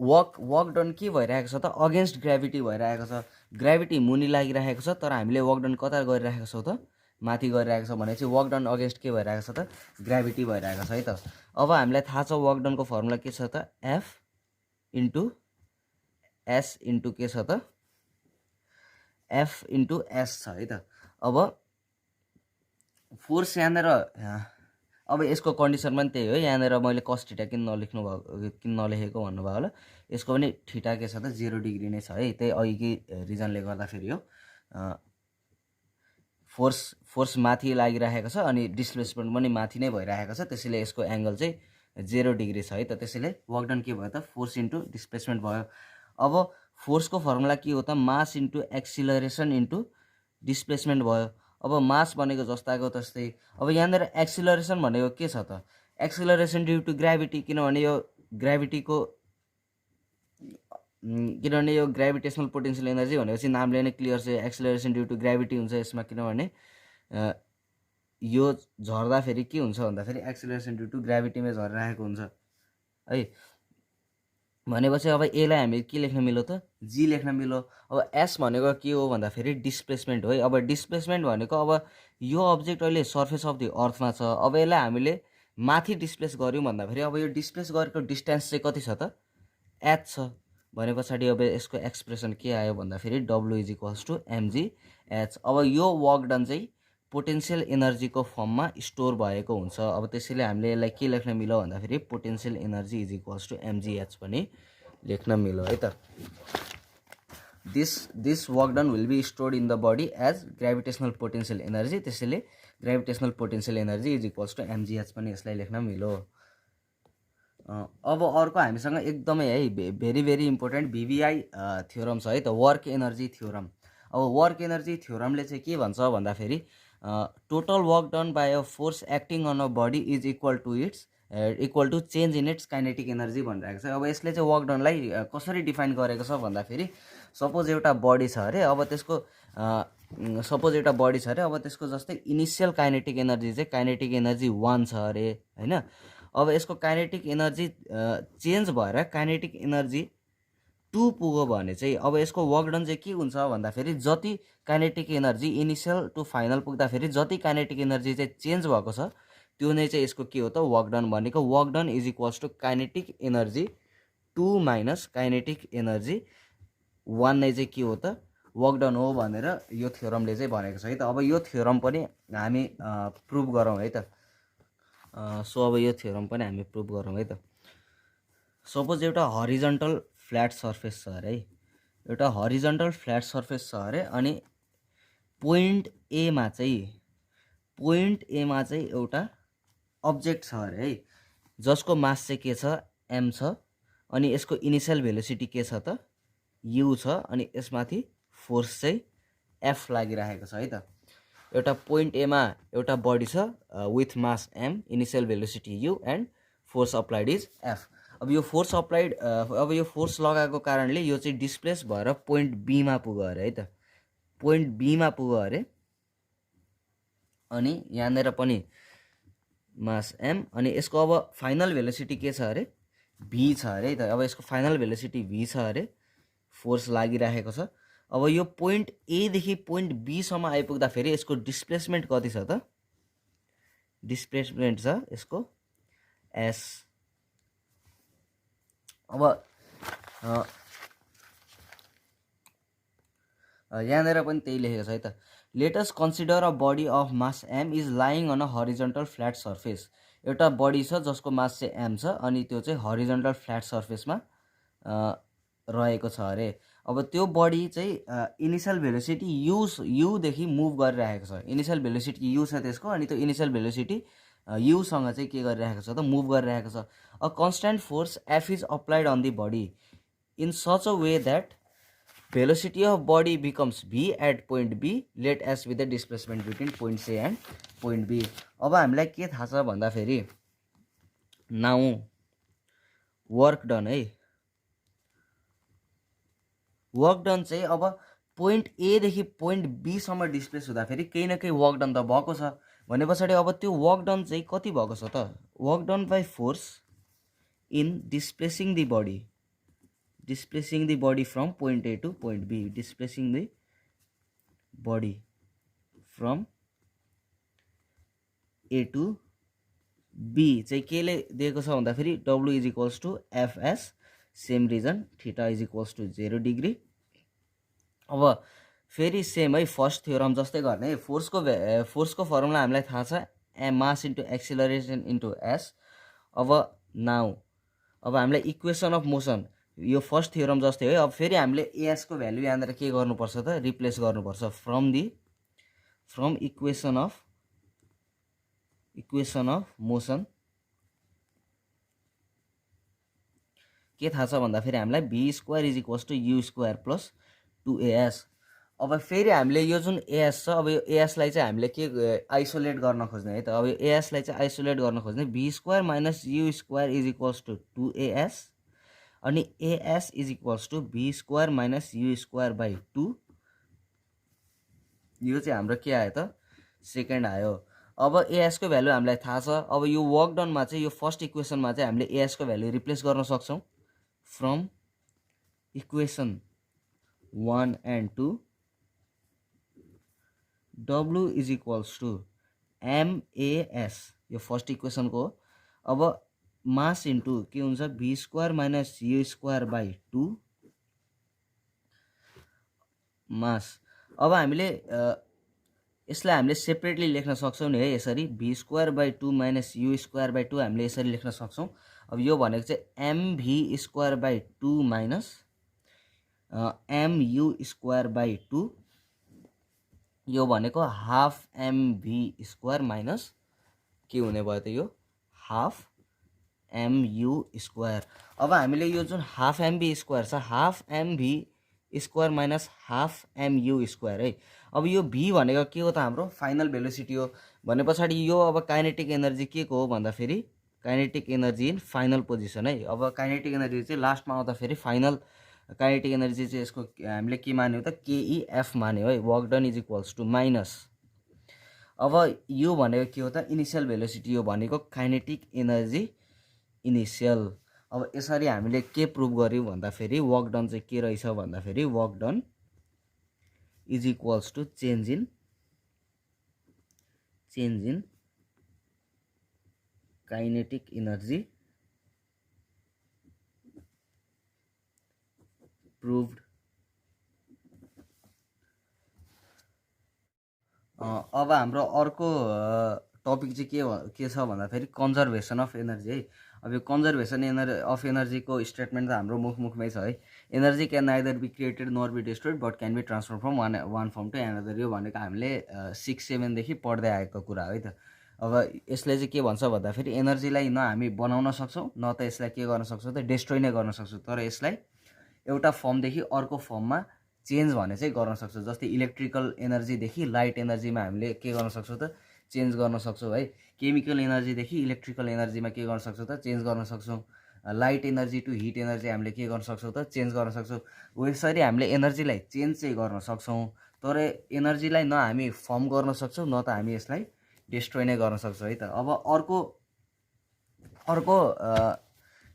वर्क डन के भइरहेको छ त, अगेन्स्ट ग्राभिटी भइरहेको छ। ग्राभिटी मुनि लागिरहेको छ तर हामीले वर्क डन कता गरिरहेको छौँ त, माथि गरिरहेको छ भने चाहिँ वर्क डन अगेन्स्ट के भइरहेको छ त, ग्राभिटी भइरहेको छ है त। अब हामीलाई थाहा छ वर्क डनको फर्मुला के छ त, एफ इन्टु एस इन्टु के छ त, एफ इन्टु एस छ है त। अब फोर्स यहाँनिर, अब यसको कन्डिसन पनि त्यही हो, यहाँनिर मैले कस ठिटा किन नलेख्नु भएको, किन नलेखेको भन्नुभयो होला, यसको पनि ठिटा के छ त, 0 डिग्री नै छ है, त्यही अघिकै रिजनले गर्दाखेरि हो। फोर्स माथि लागिरहेको छ अनि डिस्प्लेसमेन्ट पनि माथि नै भइरहेको छ, त्यसैले यसको एङ्गल चाहिँ 0 डिग्री छ है त। त्यसैले वर्क डन के भयो त, फोर्स इन्टु डिस्प्लेसमेन्ट भयो। अब फोर्सको फर्मुला के हो त, मास इन्टु एक्सिलरेसन इन्टु डिस्प्लेसमेन्ट भयो। अब मास भनेको जस्ताको तस्तै। अब यहाँनिर एक्सिलरेसन भनेको के छ त, एक्सिलरेसन ड्यु टु ग्राभिटी, किनभने यो ग्राभिटीको, किनभने यो ग्राभिटेसनल पोटेन्सियल एनर्जी भनेपछि नामले नै क्लियर छ, एक्सिलरेसन ड्यु टु ग्राभिटी हुन्छ यसमा, किनभने यो झर्दाखेरि के हुन्छ भन्दाखेरि एक्सिलरेसन ड्यु टु ग्राभिटीमै झरिरहेको हुन्छ है। भनेपछि अब यसलाई हामी के लेख्न मिल्यो त, जी लेख्न मिल्यो। अब एस भनेको के हो भन्दाखेरि डिस्प्लेसमेन्ट हो है। अब डिस्प्लेसमेन्ट भनेको अब यो अब्जेक्ट अहिले सर्फेस अफ द अर्थमा छ, अब यसलाई हामीले माथि डिस्प्लेस गऱ्यौँ भन्दाखेरि अब यो डिस्प्लेस गरेको डिस्टेन्स चाहिँ कति छ त, एच छ भने पछाडि अब यसको एक्सप्रेसन के आयो भन्दाखेरि W is equals to MG H. अब यो वर्क डन चाहिँ पोटेन्सियल एनर्जीको फर्ममा स्टोर भएको हुन्छ। अब त्यसैले हामीले यसलाई के लेख्न मिल्यो भन्दाखेरि potential energy is equals to m g h पनि लेख्न मिल्यो है त। This work done will be stored in the body as gravitational potential energy, त्यसैले gravitational potential energy is equals to m g h पनि यसलाई लेख्न मिल्यो। अब अर्को हामीसँग एकदमै है very very important VVI theorem छ है त, वर्क एनर्जी थ्योरम। अब वर्क एनर्जी थ्योरमले चाहिँ के भन्छ भन्दाखेरि total work done by a force acting on a body is equal to change in its kinetic energy भनिरहेको छ। अब यसले चाहिँ वर्क डनलाई कसरी डिफाइन गरेको छ भन्दाखेरि सपोज एउटा बडी छ अरे, अब त्यसको अब त्यसको जस्तै इनिसियल काइनेटिक एनर्जी चाहिँ काइनेटिक एनर्जी 1 छ अरे होइन। अब यसको काइनेटिक एनर्जी चेन्ज भएर काइनेटिक एनर्जी 2 पुग्यो भने चाहिँ अब यसको वर्क डन चाहिँ के हुन्छ भन्दाखेरि जति kinetic energy initial to final पुग्दाखेरि जति काइनेटिक एनर्जी चाहिँ चेन्ज भएको छ त्यो नै चाहिँ यसको के हो त, वर्क डन भनेको। Work done is equals to kinetic energy 2 minus kinetic energy 1 नै चाहिँ के हो त, वर्क डन हो भनेर यो थ्योरमले चाहिँ भनेको छ है त। अब यो थ्योरम पनि हामी प्रुभ गरौँ है त। सो अब यो थ्योरम पनि हामी प्रुभ गरौँ है त। सपोज एउटा हरिजन्टल फ्ल्याट सर्फेस छ अरे है, एउटा हरिजन्टल फ्ल्याट सर्फेस छ अरे, अनि पोइन्ट एमा चाहिँ एउटा अब्जेक्ट छ अरे है, जसको मास चाहिँ के छ, एम छ, अनि यसको इनिसियल भेलोसिटी के छ त, यु छ, अनि यसमाथि फोर्स चाहिँ एफ लागिरहेको छ है त। एउटा पोइन्ट एमा एउटा बडी छ with mass M, initial velocity U and force applied is F. अब यो फोर्स अप्लाइड, अब यो फोर्स लगाएको कारणले यो चाहिँ डिस्प्लेस भएर पोइन्ट बीमा पुग्यो अरे है त, पोइन्ट बीमा पुग्यो अरे। अनि यहाँनिर पनि मास एम, अनि यसको अब फाइनल भेलोसिटी के छ अरे, भी छ अरे है त। अब यसको फाइनल भेलोसिटी भी छ अरे, फोर्स लागिरहेको छ। अब यो पोइन्ट एदेखि पोइन्ट बीसम्म आइपुग्दाखेरि यसको डिस्प्लेसमेन्ट कति छ त, डिस्प्लेसमेन्ट छ यसको एस। अब यहाँनिर पनि त्यही लेखेको छ है त। Let us consider a body of mass M is lying on a horizontal flat surface. एउटा बडी छ जसको मास चाहिँ m छ अनि त्यो चाहिँ हरिजन्टल फ्ल्याट सर्फेसमा रहेको छ अरे। अब त्यो बडी चाहिँ इनिसियल भेलोसिटी u देखि मुभ गरिरहेको छ। इनिसियल भेलोसिटी u छ त्यसको, अनि त्यो इनिसियल भेलोसिटी u सँग चाहिँ के गरिरहेको छ त, मुभ गरिरहेको छ। A constant force f is applied on the body in such a way that velocity of body becomes v at point b, let s be the displacement between point a and point b। अब हामीलाई के थाहा छ भन्दाखेरि now work done है, work done चाहिँ अब point ए देखि पोइन्ट बी सम्म डिस्प्लेस हुँदाखेरि केही न केही वर्क डन त भएको छ भने पछाडि अब त्यो वर्क डन चाहिँ कति भएको छ त, work done by force in displacing the body, displacing the body from point A to point B, displacing the body from A to B चाहिँ केले दिएको छ भन्दाखेरि W is equals to FS, same reason theta is equals to 0 degree. अब फेरि same है first theorem जस्तै गर्ने, फोर्सको फर्मुला हामीलाई थाहा छ मास इन्टु एक्सिलरेसन इन्टु एस। अब नाउ अब हामीलाई इक्वेसन अफ मोसन यो फर्स्ट थ्योरम जस्तै है। अब फेरि हामीले एएस को भ्यालु यहाँनिर के गर्नुपर्छ त, रिप्लेस गर्नुपर्छ फ्रम इक्वेसन अफ मोसन। के थाहा छ भन्दाखेरि हामीलाई v square is equals to u square plus 2as। अब फेरि हामीले यो जुन एएस छ, अब यो एएसलाई चाहिँ हामीले के आइसोलेट गर्न खोज्ने है त। अब यो एएसलाई चाहिँ आइसोलेट गर्न खोज्ने, v square minus u square is equals to 2as अनि AS is equals to v square minus u square by 2। यो चाहिँ हाम्रो के आयो त, सेकेन्ड आयो। अब एएस को भ्यालु हामीलाई थाहा छ। अब यो वर्क डनमा चाहिँ यो फर्स्ट इक्वेसनमा चाहिँ हामीले एएस को भ्यालु रिप्लेस गर्न सक्छौँ from equation 1 and 2, W is equals to MAS, यो फर्स्ट इक्वेसनको हो। अब मास इन्टु के हुन्छ v square minus u square by 2 mass. अब हामीले यसलाई हामीले सेपरेटली लेख्न सक्छौँ नि है यसरी, v square by 2 minus u square by 2 हामीले यसरी लेख्न सक्छौँ। अब यो भनेको चाहिँ mv square by 2 minus mu square by 2, यो भनेको हाफ mv स्क्वायर माइनस के हुने भयो त, यो हाफ mu स्क्वायर। अब हामीले यो जुन हाफ mv स्क्वायर छ, half mv square minus half mu square है। अब यो v भनेको के हो त, हाम्रो फाइनल भेलोसिटी हो भने पछाडि यो अब काइनेटिक एनर्जी के को हो भन्दाखेरि kinetic energy in final position है। अब काइनेटिक एनर्जी चाहिँ लास्टमा आउँदाखेरि फाइनल काइनेटिक एनर्जी चाहिँ यसको हामीले के मान्यो त, KEF मान्यो है। Work done is equals to minus, अब यो भनेको के हो त, इनिसियल भेलोसिटी, यो भनेको काइनेटिक एनर्जी इनिसियल। अब यसरी हामीले के प्रुभ गर्यौँ भन्दाखेरि वर्क डन चाहिँ के रहेछ भन्दाखेरि work done is equals to change in kinetic energy proved. अब हाम्रो अर्को टपिक चाहिँ के छ भन्दाखेरि कन्जर्भेसन अफ एनर्जी है। अब यो कन्जर्भेसन अफ एनर्जीको स्टेटमेन्ट त हाम्रो मुखमै छ है। Energy can neither be created nor be destroyed but can be transfer from one form to another. यो भनेको हामीले 6-7 देखि पढ्दै आएको कुरा है त। अब यसले चाहिँ के भन्छ भन्दाखेरि एनर्जीलाई न हामी बनाउन सक्छौँ न त यसलाई के गर्न सक्छौँ त, डिस्ट्रोय नै गर्न सक्छौँ, तर यसलाई एउटा फर्मदेखि अर्को फर्ममा चेन्ज भने चाहिँ गर्न सक्छौँ। जस्तै इलेक्ट्रिकल एनर्जीदेखि लाइट एनर्जीमा हामीले के गर्न सक्छौँ त, चेन्ज गर्न सक्छौँ है। केमिकल एनर्जीदेखि इलेक्ट्रिकल एनर्जीमा के गर्न सक्छौँ त, चेन्ज गर्न सक्छौँ। Light energy to heat energy हामीले के गर्न सक्छौँ त, चेन्ज गर्न सक्छौँ। यसरी हामीले एनर्जीलाई चेन्ज चाहिँ गर्न सक्छौँ, तर एनर्जीलाई न हामी फर्म गर्न सक्छौँ न त हामी यसलाई डिस्ट्रोय नै गर्न सक्छौँ है त। अब अर्को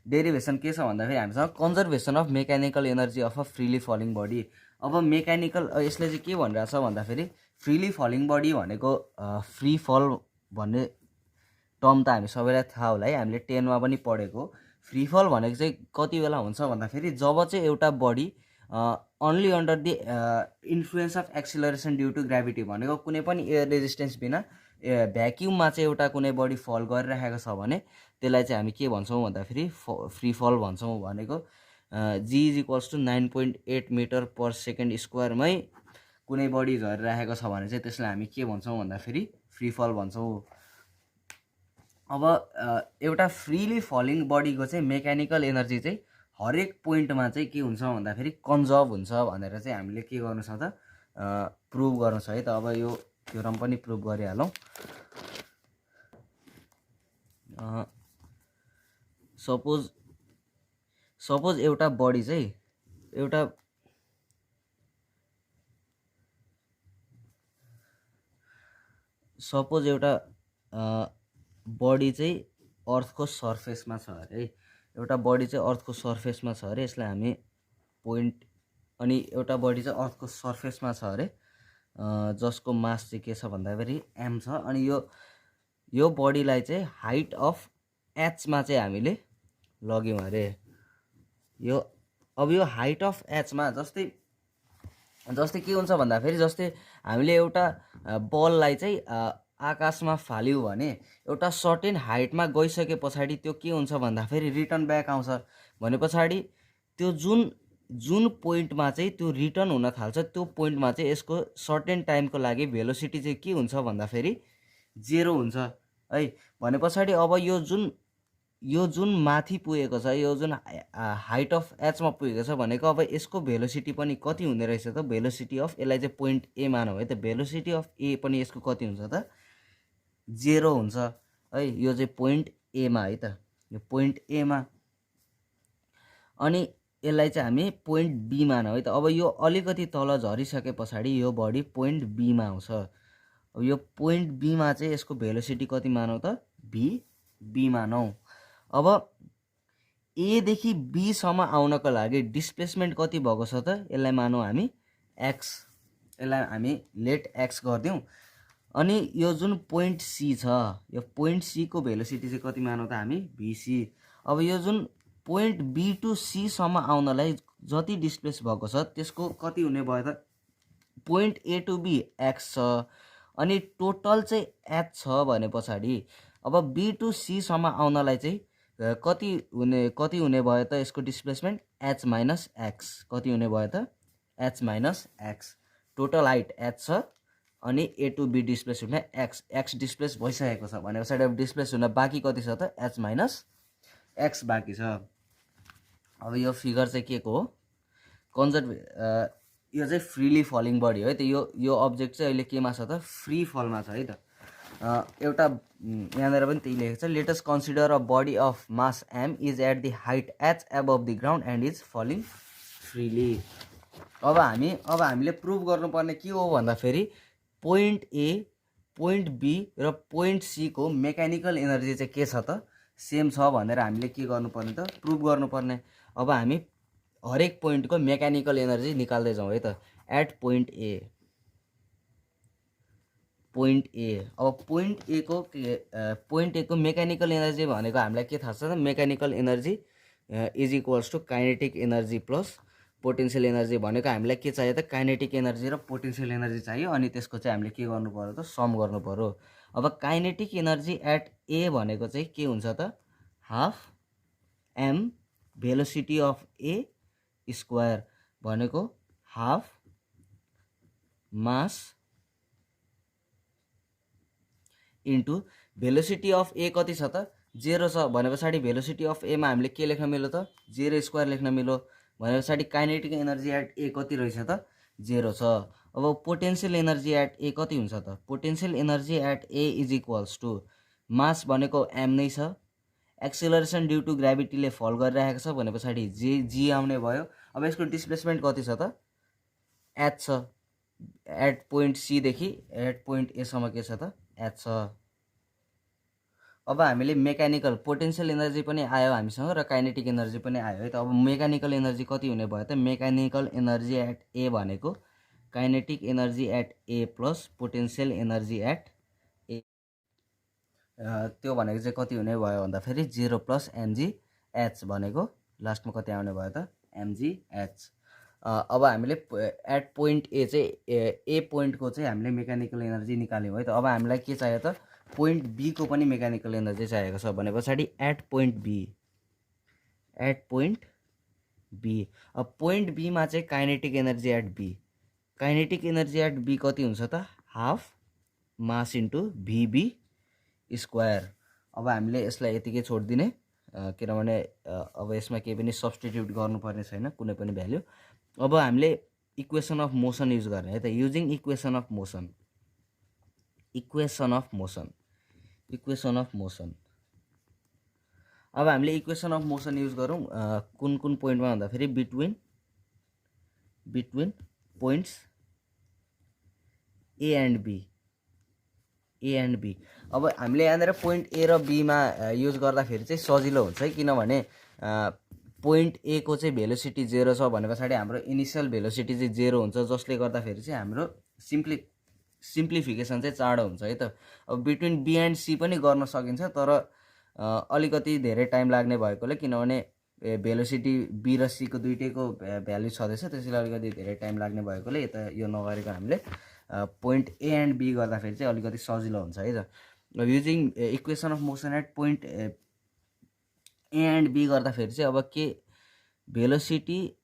डेरिभेसन के छ भन्दाखेरि हामीसँग conservation of mechanical energy of a freely falling body. अब मेकानिकल यसले चाहिँ के भनिरहेछ भन्दाखेरि फ्रिली फलिङ बडी भनेको फ्री फल भन्ने टर्म त हामी सबैलाई थाहा होला है, हामीले 10मा पनि पढेको। फ्री फल भनेको चाहिँ कति बेला हुन्छ भन्दाखेरि जब चाहिँ एउटा body only under the influence of acceleration due to gravity, भनेको कुनै पनि एयर रेजिस्टेन्स बिना भ्याक्युममा चाहिँ एउटा कुनै बडी फल गरिरहेको छ भने त्यसलाई चाहिँ हामी के भन्छौँ भन्दाखेरि फ्री फल भन्छौँ। भनेको G is equals to 9.8 meter per second स्क्वायरमै कुनै बडी झरिरहेको छ भने चाहिँ त्यसलाई हामी के भन्छौँ भन्दाखेरि फ्री फल भन्छौँ। अब एउटा फ्रीली फलिङ बडीको चाहिँ मेकानिकल एनर्जी चाहिँ हरेक पोइन्टमा चाहिँ के हुन्छ भन्दाखेरि कन्जर्भ हुन्छ भनेर चाहिँ हामीले के गर्नु छ त प्रुभ गर्नु छ है त। अब यो थ्योरम पनि प्रुभ गरिहालौँ। सपोज एउटा बडी चाहिँ बडी चाहिँ अर्थको सर्फेसमा छ अरे है। एउटा बडी चाहिँ अर्थको सर्फेसमा छ अरे, यसलाई हामी पोइन्ट, अनि एउटा बडी चाहिँ अर्थको सर्फेसमा छ अरे जसको मास चाहिँ के छ भन्दाखेरि एम छ। अनि यो बडीलाई चाहिँ हाइट अफ एचमा चाहिँ हामीले लग्यौँ अरे। अब यो हाइट अफ एचमा जस्तै के हुन्छ भन्दाखेरि जस्तै हामीले एउटा बललाई चाहिँ आकाशमा फाल्यौँ भने एउटा सर्टेन हाइटमा गइसके पछाडि त्यो के हुन्छ भन्दाखेरि रिटर्न ब्याक आउँछ। भने पछाडि त्यो जुन पोइन्टमा चाहिँ त्यो रिटर्न हुन थाल्छ त्यो पोइन्टमा चाहिँ यसको सर्टेन टाइमको लागि भेलोसिटी चाहिँ के हुन्छ भन्दाखेरि 0 हुन्छ है। भने पछाडि अब यो जुन माथि पुगेको छ, यो जुन हाइट अफ एचमा पुगेको छ भनेको अब यसको भेलोसिटी पनि कति हुने रहेछ त, भेलोसिटी अफ, यसलाई चाहिँ पोइन्ट ए मानौँ है त, भेलोसिटी अफ ए पनि यसको कति हुन्छ त 0 हुन्छ है। यो चाहिँ पोइन्ट एमा है त, यो पोइन्ट एमा। अनि यसलाई चाहिँ हामी पोइन्ट बी मानौँ है त। अब यो अलिकति तल झरिसके पछाडि यो बडी पोइन्ट बीमा आउँछ। अब यो पोइन्ट बीमा चाहिँ यसको भेलोसिटी कति मानौँ त, बी मानौँ। अब एदेखि बीसम्म आउनको लागि डिस्प्लेसमेन्ट कति भएको छ त, यसलाई मानौँ हामी एक्स, यसलाई हामी लेट एक्स गरिदिउँ। अनि यो जुन पोइन्ट सी छ, यो पोइन्ट सीको भेलोसिटी चाहिँ कति मानौँ त हामी भिसी। अब यो जुन पोइन्ट बी टु सीसम्म आउनलाई जति डिस्प्लेस भएको छ त्यसको कति हुने भयो त, point A to B X छ, अनि टोटल चाहिँ एच छ भने पछाडि अब बी टु सीसम्म आउनलाई चाहिँ कति हुने भयो त यसको डिस्प्लेसमेन्ट एच माइनस एक्स। कति हुने भयो त H minus x. Total height H छ अनि ए टु बी डिस्प्लेस हुने एक्स डिस्प्लेस भइसकेको छ भने पछाडि अब डिस्प्लेस हुन बाँकी कति छ त एच माइनस एक्स बाँकी छ। अब यो फिगर चाहिँ के को हो, यो चाहिँ फ्रीली फलिङ बडी हो है त। यो अब्जेक्ट चाहिँ अहिले केमा छ त, फ्री फलमा छ है त। एउटा यहाँनिर पनि त्यही लेखेको छ, let us consider a body of mass M is at the height H above the ground and is falling freely. अब हामीले प्रुभ गर्नुपर्ने के हो भन्दाखेरि पोइन्ट ए, पोइन्ट बी र पोइन्ट सी को मेकानिकल एनर्जी चाहिँ के छ त, सेम छ भनेर हामीले के गर्नुपर्ने त, प्रुभ गर्नुपर्ने। अब हामी हरेक पोइन्टको मेकानिकल एनर्जी निकाल्दै जाउँ है त। एट पोइन्ट ए, अब पोइन्ट ए को मेकानिकल एनर्जी भनेको हामीलाई के थाहा छ त, mechanical energy is equals to kinetic energy plus potential energy. भनेको हामीलाई के चाहियो त, काइनेटिक एनर्जी र पोटेन्सियल एनर्जी चाहियो, अनि त्यसको चाहिँ हामीले के गर्नु पर्यो त, सम गर्नु पर्यो। अब काइनेटिक एनर्जी एट ए भनेको चाहिँ के हुन्छ त, half M velocity of A square, भनेको half mass into velocity of A कति छ त 0 छ भने पछाडि भेलोसिटी अफ एमा हामीले के लेख्न मिल्यो त, 0 स्क्वायर लेख्न मिल्यो। भने पछाडि काइनेटिक एनर्जी एट ए कति रहेछ त 0 छ। अब पोटेन्सियल एनर्जी एट ए कति हुन्छ त, potential energy at A is equals to mass भनेको एम नै छ, एक्सेलरेसन ड्यू टु ग्राभिटीले फल गरिरहेको छ भने पछाडि जी आउने भयो। अब यसको डिस्प्लेसमेन्ट कति छ त, एच छ। एट पोइन्ट सी देखि एट पोइन्ट ए सम्म के छ त, एच छ। अब हामीले मेकानिकल पोटेन्सियल एनर्जी पनि आयो हामीसँग र काइनेटिक एनर्जी पनि आयो है त। अब मेकानिकल एनर्जी कति हुने भयो त, मेकानिकल एनर्जी एट ए भनेको kinetic energy at A plus potential energy at A, त्यो भनेको चाहिँ कति हुने भयो भन्दाखेरि 0 प्लस एमजी एच, भनेको लास्टमा कति आउने भयो त, एमजी एच। अब हामीले एट पोइन्ट ए चाहिँ ए पोइन्टको चाहिँ हामीले मेकानिकल एनर्जी निकाल्यौँ है त। अब हामीलाई के चाहियो त पोइन्ट बीको पनि मेकानिकल एनर्जी चाहिएको छ भने पछाडि एट पोइन्ट बी अब पोइन्ट बीमा चाहिँ kinetic energy at B, kinetic energy at B कति हुन्छ त half mass into VB square. अब हामीले यसलाई यतिकै छोडिदिने किनभने अब यसमा केही पनि सब्स्टिट्युट गर्नुपर्ने छैन कुनै पनि भ्याल्यु। अब हामीले इक्वेसन अफ मोसन युज गर्ने है त, युजिङ इक्वेसन अफ मोसन अब हामीले इक्वेसन अफ मोसन युज गरौँ कुन कुन पोइन्टमा भन्दाखेरि between points A and B. अब हामीले यहाँनिर पोइन्ट ए र बीमा युज गर्दाखेरि चाहिँ सजिलो हुन्छ है, किनभने पोइन्ट ए को चाहिँ भेलोसिटी 0 छ भने पछाडि हाम्रो इनिसियल भेलोसिटी चाहिँ 0 हुन्छ, जसले गर्दाखेरि चाहिँ हाम्रो सिम्प्लिफिकेसन चाहिँ चाँडो हुन्छ है त। अब बिट्विन बी एन्ड सी पनि गर्न सकिन्छ तर अलिकति धेरै टाइम लाग्ने भएकोले, किनभने भेलोसिटी बी र सी को दुइटैको भ्याल्यु छँदैछ त्यसैले अलिकति धेरै टाइम लाग्ने भएकोले यता यो नगरेको हामीले पोइन्ट ए एन्ड बी गर्दाखेरि चाहिँ अलिकति सजिलो हुन्छ है त। Using equation of motion at point A and B गर्दाखेरि चाहिँ अब के भेलोसिटी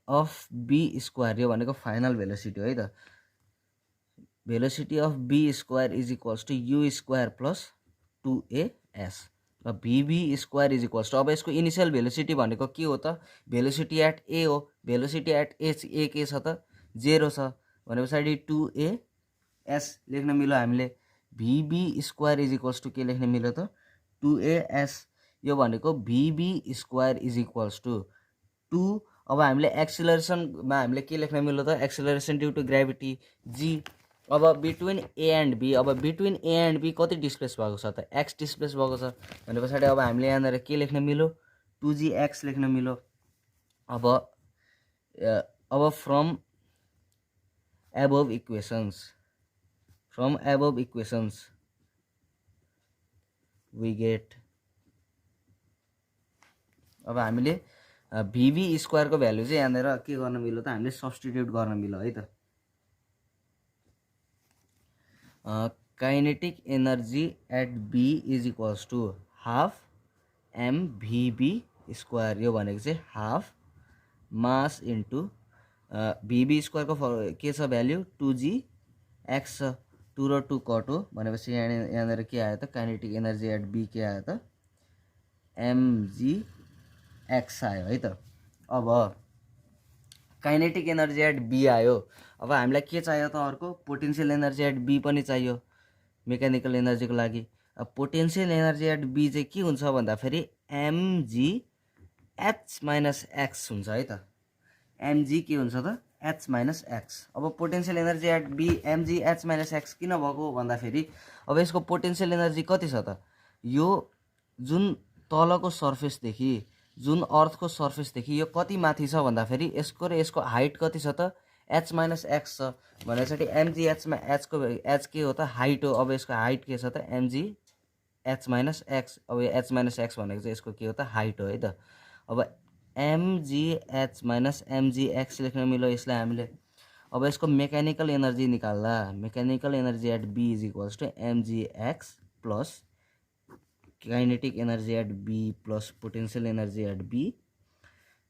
अफ बी स्क्वायर यो भनेको फाइनल भेलोसिटी हो है त, velocity of B square is equals to U square plus 2as र VB square is equals to अब यसको इनिसियल भेलोसिटी भनेको के हो त भेलोसिटी एट ए हो, भेलोसिटी एट ए के छ त 0 छ भने पछाडि 2as लेख्न मिल्यो हामीले, VB square is equals to के लेख्न मिल्यो त 2as यो भनेको VB square is equals to 2। अब हामीले एक्सिलरेसनमा हामीले के लेख्न मिल्यो त acceleration due to gravity g। अब बिट्विन ए एन्ड बी, अब बिट्विन ए एन्ड बी कति डिस्प्लेस भएको छ त एक्स डिस्प्लेस भएको छ भने पछाडि अब हामीले यहाँनिर के लेख्न मिल्यो 2gx लेख्न मिल्यो। अब from above equations we get, अब हामीले भिबी स्क्वायरको भ्यालु चाहिँ यहाँनिर के गर्न मिल्यो त हामीले सब्स्टिट्युट गर्न मिल्यो है त। Kinetic energy at B is equals to half M VB square यो भनेको चाहिँ हाफ मास इन्टु भिबी स्क्वायरको के छ भ्याल्यु 2gx छ, 2 र 2 कट हो भनेपछि यहाँनिर के आयो त काइनेटिक एनर्जी एट बी के आयो त mgx आयो है त। अब काइनेटिक एनर्जी एट बी आयो, अब हामीलाई के चाहियो त अर्को पोटेन्सियल एनर्जी एट बी पनि चाहियो मेकानिकल एनर्जीको लागि। अब पोटेन्सियल एनर्जी एट बी चाहिँ के हुन्छ भन्दाखेरि mgh माइनस एक्स हुन्छ है त, mg के हुन्छ त h माइनस एक्स। अब potential energy at B mgh minus X किन भएको भन्दाखेरि अब यसको पोटेन्सियल एनर्जी कति छ त यो जुन तलको सर्फेसदेखि जुन अर्थको सर्फेसदेखि यो कति माथि छ भन्दाखेरि यसको र यसको हाइट कति छ त h माइनस एक्स छ भनेपछि mgh को h के हो त हाइट हो। अब यसको हाइट के छ त mgh माइनस एक्स, अब यो h माइनस एक्स भनेको चाहिँ यसको के हो त हाइट हो है त। अब mgh माइनस mgx लेख्न मिल्यो यसलाई हामीले। अब यसको मेकानिकल एनर्जी निकाल्दा mechanical energy at B is equals to mgx plus kinetic energy at B plus potential energy at B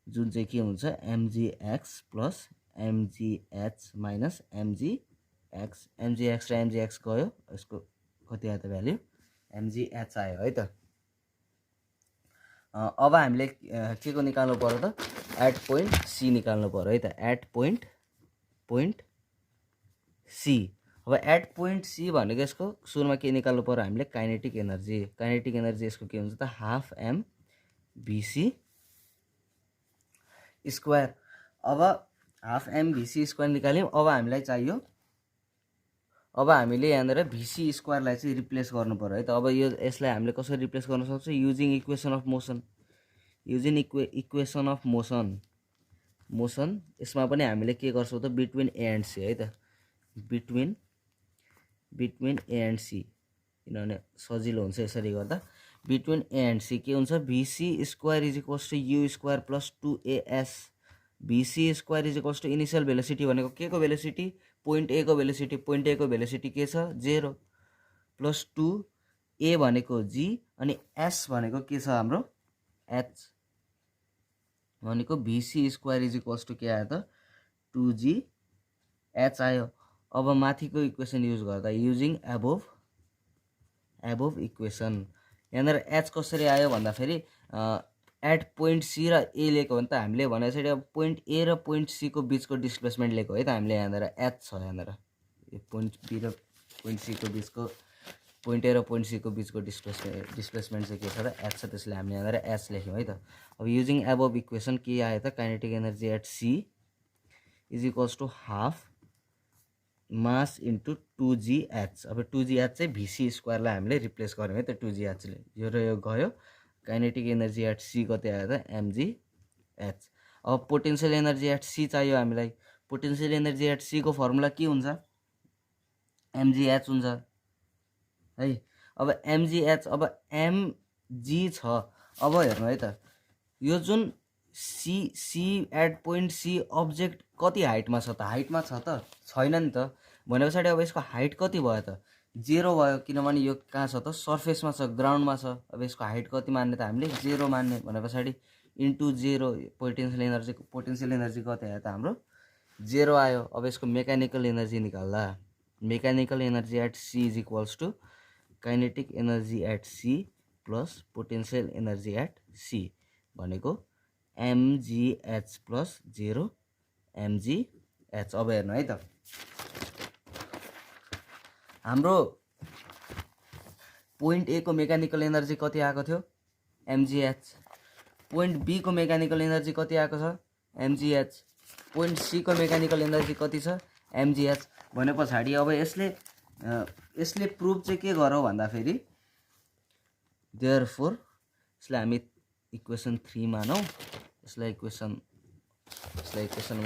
जुन चाहिँ के हुन्छ mgx plus mgh minus mgx, mgx र mgx गयो यसको कति आयो त भ्याल्यु mgh आयो है त। अब हामीले के को निकाल्नु पर्यो त एट पोइन्ट सी निकाल्नु पर्यो है त, एट पोइन्ट सी। अब एट पोइन्ट सी भनेको यसको सुरुमा के निकाल्नु पर्यो हामीले काइनेटिक एनर्जी यसको के हुन्छ त हाफ एम भिसी स्क्वायर। अब हाफ एम भिसी स्क्वायर निकाल्यौँ, अब हामीलाई चाहियो अब हामीले यहाँनिर भिसी स्क्वायरलाई चाहिँ रिप्लेस गर्नु पर्यो है त। अब यो यसलाई हामीले कसरी रिप्लेस गर्न सक्छौँ युजिङ इक्वेसन अफ मोसन यसमा पनि हामीले के गर्छौँ त बिट्विन ए एन्ड सी है त, बिट्विन ए एन्ड सी किनभने सजिलो हुन्छ यसरी गर्दा। बिट्विन ए एन्ड सी के हुन्छ VC square is equals to U square plus 2as VC square is equals to initial velocity भनेको के को भेलोसिटी, पोइन्ट ए को भेलोसिटी, पोइन्ट ए को भेलोसिटी के छ 0 प्लस 2 ए भनेको g अनि s भनेको के छ हाम्रो h भनेको VC square is equals to के आयो त 2g h आयो। अब माथिको इक्वेसन युज गर्दा युजिङ एबोभ इक्वेसन यहाँनिर h कसरी आयो भन्दाखेरि एट पोइन्ट सी र ए लिएको हो भने त हामीले भनेपछि अब पोइन्ट ए र पोइन्ट सी को बिचको डिस्प्लेसमेन्ट लिएको है त हामीले यहाँनिर h छ यहाँनिर पोइन्ट बी र पोइन्ट सी को बिचको पोइन्ट ए र पोइन्ट सी को बिचको डिस्प्लेसमेन्ट चाहिँ के छ त h छ त्यसले हामीले यहाँनिर h लेख्यौँ है त। अब युजिङ एबोभ इक्वेसन के आयो त kinetic energy at C is equals to half mass into 2gh। अब 2gh चाहिँ VC स्क्वायरलाई हामीले रिप्लेस गऱ्यौँ है त 2gh ले यो र यो गयो काइनेटिक एनर्जी एट सी कति आयो त mgh। अब पोटेन्सियल एनर्जी एट सी चाहियो हामीलाई, पोटेन्सियल एनर्जी एट सी को फर्मुला के हुन्छ mgh हुन्छ है। अब mgh अब mg छ अब हेर्नु है त यो जुन C at point C object कति हाइटमा छ त, हाइटमा छ त छैन नि त भने पछाडि अब यसको हाइट कति भयो त 0 भयो किनभने यो कहाँ छ त सर्फेसमा छ ग्राउन्डमा छ। अब यसको हाइट कति मान्ने त हामीले 0 मान्ने भने पछाडि इन्टु 0 पोटेन्सियल एनर्जी कति आयो त हाम्रो 0 आयो। अब यसको मेकानिकल एनर्जी निकाल्दा mechanical energy at C is equals to kinetic energy at C plus potential energy at C भनेको mgh प्लस 0 mgh। अब हेर्नु है त हाम्रो पोइन्ट ए को मेकानिकल एनर्जी कति आएको थियो mgh, पोइन्ट बी को मेकानिकल एनर्जी कति आएको छ mgh, पोइन्ट सी को मेकानिकल एनर्जी कति छ mgh भने पछाडि अब यसले प्रुभ चाहिँ के गरौँ भन्दाखेरि देयरफोर यसलाई हामी इक्वेसन 3 मानौँ, यसलाई इक्वेसन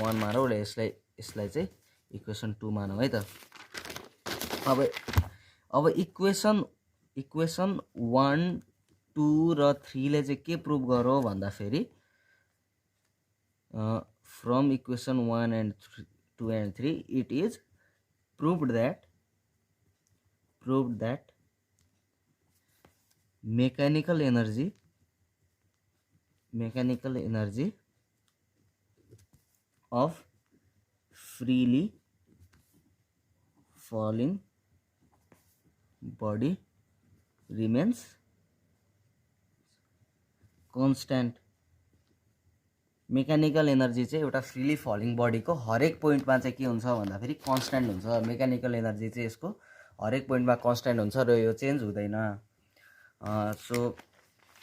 1 मानौँ र यसलाई चाहिँ इक्वेसन 2 मानौँ है त। अब इक्वेसन 1, 2 र 3 ले चाहिँ के प्रुभ गरौँ भन्दाखेरि from equation 1 and 2 and 3 it is proved that mechanical energy of freely falling body remains constant। Mechanical energy चाहिँ एउटा फ्रीली फलिङ बडीको हरेक पोइन्टमा चाहिँ के हुन्छ भन्दाखेरि कन्स्ट्यान्ट हुन्छ। मेकानिकल एनर्जी चाहिँ यसको हरेक पोइन्टमा कन्स्ट्यान्ट हुन्छ र यो चेन्ज हुँदैन। सो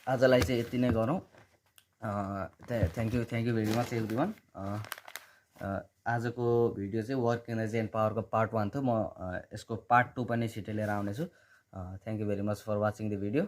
आजलाई चाहिँ यति नै गरौँ। Thank you very much everyone. आजको भिडियो चाहिँ वर्क एनर्जी एन्ड पावरको पार्ट 1 थियो। म यसको पार्ट 2 पनि छिटै लिएर आउनेछु। Thank you very much for watching the video.